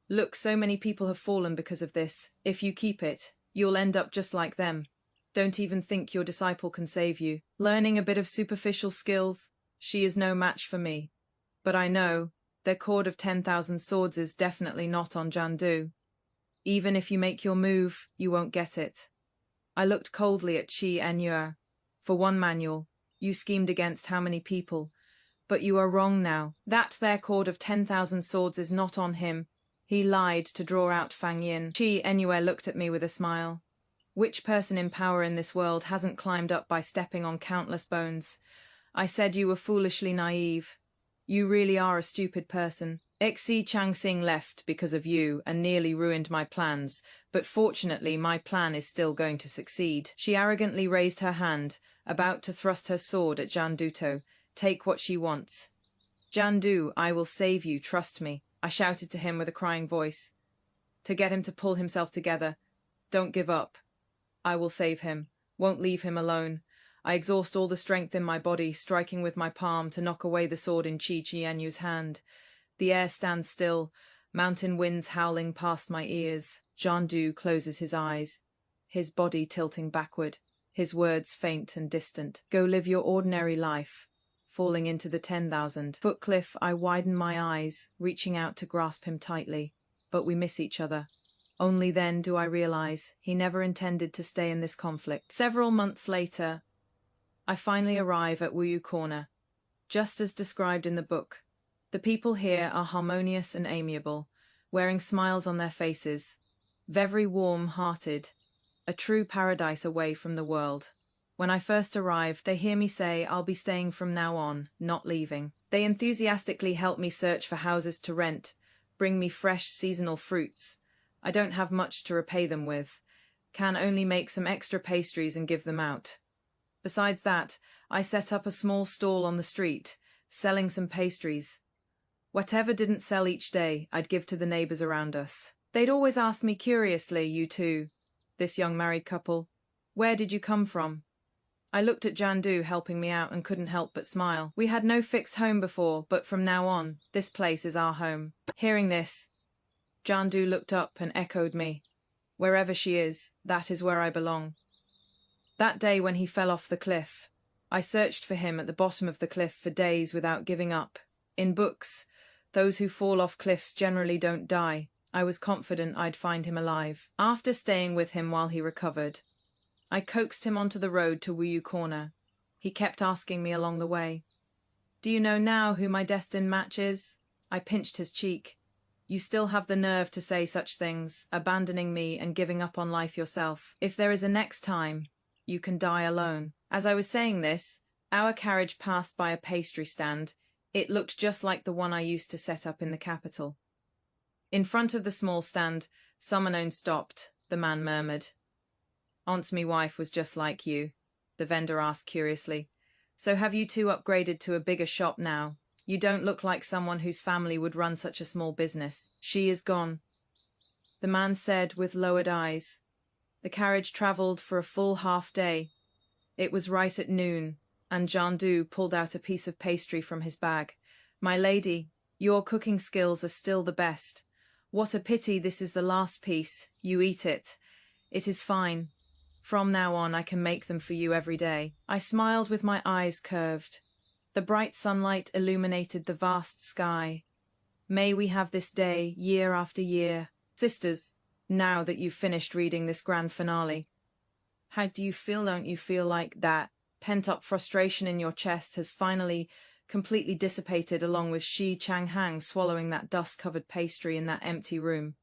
Look, so many people have fallen because of this. If you keep it, you'll end up just like them. Don't even think your disciple can save you. Learning a bit of superficial skills, she is no match for me. But I know, their cord of 10,000 swords is definitely not on Jandu. Even if you make your move, you won't get it." I looked coldly at Chi Enyuer. "For one manual, you schemed against how many people? But you are wrong now. That their cord of 10,000 swords is not on him. He lied to draw out Fang Yin." Chi Enyuer looked at me with a smile. "Which person in power in this world hasn't climbed up by stepping on countless bones? I said you were foolishly naive. You really are a stupid person. Xi Changxing left because of you and nearly ruined my plans, but fortunately my plan is still going to succeed." She arrogantly raised her hand, about to thrust her sword at Janduto. "Take what she wants." "Jandu, I will save you, trust me," I shouted to him with a crying voice, to get him to pull himself together. "Don't give up. I will save him. Won't leave him alone." I exhaust all the strength in my body, striking with my palm to knock away the sword in Chi Enyu's hand. The air stands still, mountain winds howling past my ears. Jandu closes his eyes, his body tilting backward, his words faint and distant. "Go live your ordinary life." Falling into the 10,000-foot cliff, I widen my eyes, reaching out to grasp him tightly. But we miss each other. Only then do I realize he never intended to stay in this conflict. Several months later, I finally arrive at Wuyu Corner. Just as described in the book, the people here are harmonious and amiable, wearing smiles on their faces, very warm-hearted, a true paradise away from the world. When I first arrive, they hear me say I'll be staying from now on, not leaving. They enthusiastically help me search for houses to rent, bring me fresh seasonal fruits. I don't have much to repay them with, can only make some extra pastries and give them out. Besides that, I set up a small stall on the street, selling some pastries. Whatever didn't sell each day, I'd give to the neighbors around us. They'd always ask me curiously, "You two, this young married couple, where did you come from?" I looked at Jandu helping me out and couldn't help but smile. We had no fixed home before, but from now on, this place is our home. Hearing this, Jandu looked up and echoed me. Wherever she is, that is where I belong. That day when he fell off the cliff, I searched for him at the bottom of the cliff for days without giving up. In books, those who fall off cliffs generally don't die. I was confident I'd find him alive. After staying with him while he recovered, I coaxed him onto the road to Wuyu Corner. He kept asking me along the way, "Do you know now who my destined match is?" I pinched his cheek. "You still have the nerve to say such things, abandoning me and giving up on life yourself. If there is a next time, you can die alone." As I was saying this, our carriage passed by a pastry stand. It looked just like the one I used to set up in the capital. In front of the small stand, someone stopped, the man murmured. "Aunt's me wife was just like you," the vendor asked curiously. "So have you two upgraded to a bigger shop now? You don't look like someone whose family would run such a small business." "She is gone," the man said with lowered eyes. The carriage travelled for a full half day. It was right at noon, and Jandu pulled out a piece of pastry from his bag. "My lady, your cooking skills are still the best. What a pity this is the last piece. You eat it. It is fine. From now on I can make them for you every day." I smiled with my eyes curved. The bright sunlight illuminated the vast sky. May we have this day year after year. Sisters, now that you've finished reading this grand finale, how do you feel? Don't you feel like that pent-up frustration in your chest has finally completely dissipated along with Shi Changhang swallowing that dust-covered pastry in that empty room?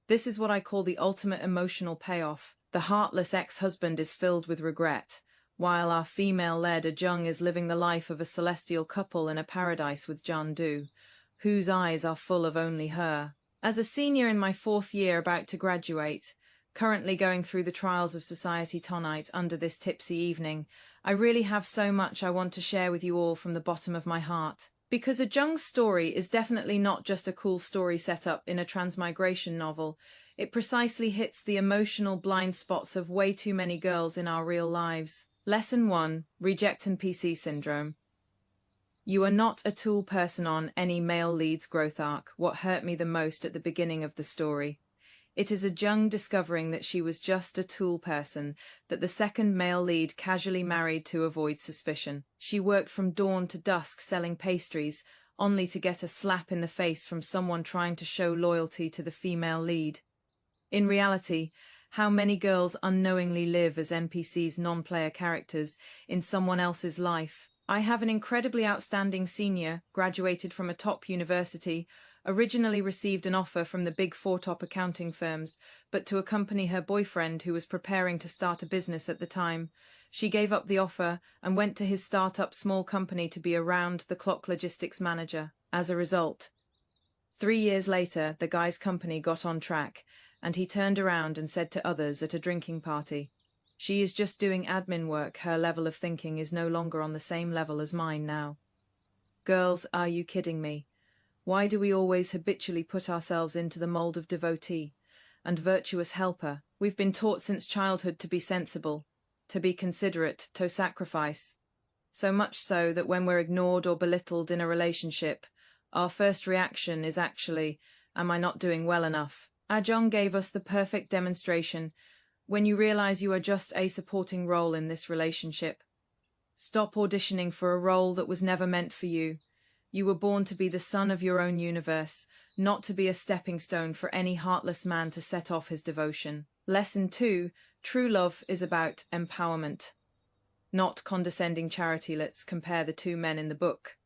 This is what I call the ultimate emotional payoff. The heartless ex-husband is filled with regret, while our female-led Ajung is living the life of a celestial couple in a paradise with Jandu, whose eyes are full of only her. As a senior in my 4th year about to graduate, currently going through the trials of society tonight under this tipsy evening, I really have so much I want to share with you all from the bottom of my heart. Because Ajung's story is definitely not just a cool story set up in a transmigration novel, it precisely hits the emotional blind spots of way too many girls in our real lives. Lesson 1. Reject NPC Syndrome. You are not a tool person on any male lead's growth arc. What hurt me the most at the beginning of the story? It is Ajung discovering that she was just a tool person that the second male lead casually married to avoid suspicion. She worked from dawn to dusk selling pastries, only to get a slap in the face from someone trying to show loyalty to the female lead. In reality, how many girls unknowingly live as NPCs, non-player characters, in someone else's life? I have an incredibly outstanding senior, graduated from a top university, originally received an offer from the Big Four top accounting firms, but to accompany her boyfriend who was preparing to start a business at the time. She gave up the offer and went to his startup small company to be a round-the-clock logistics manager. As a result, 3 years later, the guy's company got on track, and he turned around and said to others at a drinking party, "She is just doing admin work. Her level of thinking is no longer on the same level as mine now." Girls, are you kidding me? Why do we always habitually put ourselves into the mold of devotee and virtuous helper? We've been taught since childhood to be sensible, to be considerate, to sacrifice. So much so that when we're ignored or belittled in a relationship, our first reaction is actually, "Am I not doing well enough?" Ajung gave us the perfect demonstration. When you realize you are just a supporting role in this relationship, stop auditioning for a role that was never meant for you. You were born to be the sun of your own universe, not to be a stepping stone for any heartless man to set off his devotion. Lesson 2. True love is about empowerment, not condescending charity. Let's compare the two men in the book.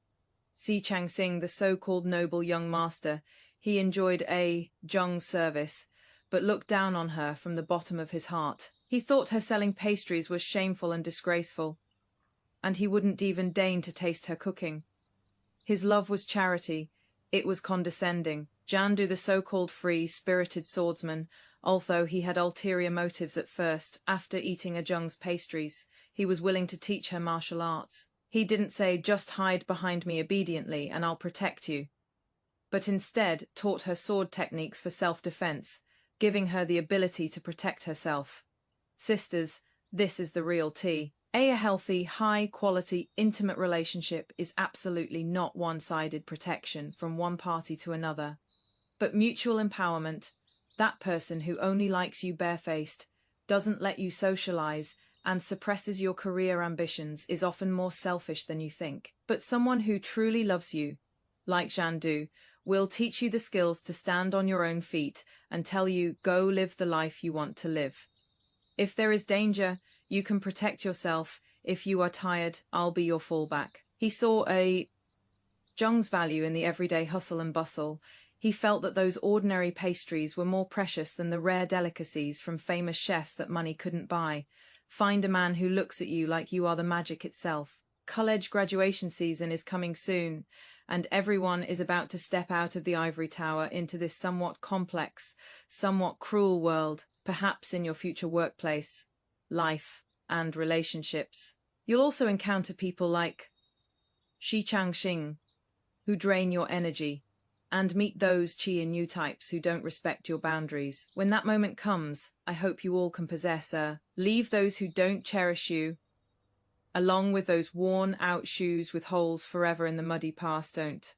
Si Chang-sing, the so-called noble young master, he enjoyed Jung's service, but looked down on her from the bottom of his heart. He thought her selling pastries was shameful and disgraceful, and he wouldn't even deign to taste her cooking. His love was charity, it was condescending. Jandu, the so-called free-spirited swordsman, although he had ulterior motives at first, after eating Ajung's pastries, he was willing to teach her martial arts. He didn't say, "Just hide behind me obediently and I'll protect you," but instead taught her sword techniques for self-defense, giving her the ability to protect herself. Sisters, This is the real tea. A healthy, high-quality, intimate relationship is absolutely not one-sided protection from one party to another, but mutual empowerment. That person who only likes you barefaced, doesn't let you socialize, and suppresses your career ambitions is often more selfish than you think. But someone who truly loves you, like Jandu, will teach you the skills to stand on your own feet and tell you, go live the life you want to live. If there is danger, you can protect yourself. If you are tired, I'll be your fallback. He saw Jung's value in the everyday hustle and bustle. He felt that those ordinary pastries were more precious than the rare delicacies from famous chefs that money couldn't buy. Find a man who looks at you like you are the magic itself. College graduation season is coming soon, and everyone is about to step out of the ivory tower into this somewhat complex, somewhat cruel world, perhaps in your future workplace, life, and relationships. You'll also encounter people like Shi Changxing, who drain your energy, and meet those Qi and Yu types who don't respect your boundaries. When that moment comes, I hope you all can possess leave those who don't cherish you, along with those worn-out shoes with holes forever in the muddy past. Don't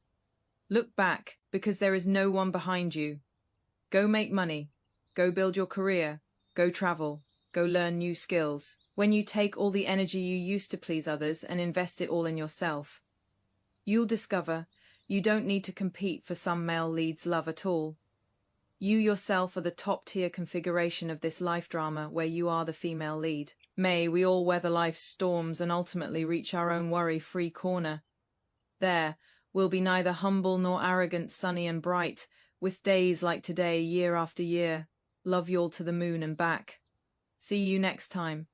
look back, because there is no one behind you. Go make money. Go build your career. Go travel. Go learn new skills. When you take all the energy you used to please others and invest it all in yourself, you'll discover you don't need to compete for some male lead's love at all. You yourself are the top-tier configuration of this life drama where you are the female lead. May we all weather life's storms and ultimately reach our own worry-free corner. There, we'll be neither humble nor arrogant, sunny and bright, with days like today year after year. Love you all to the moon and back. See you next time.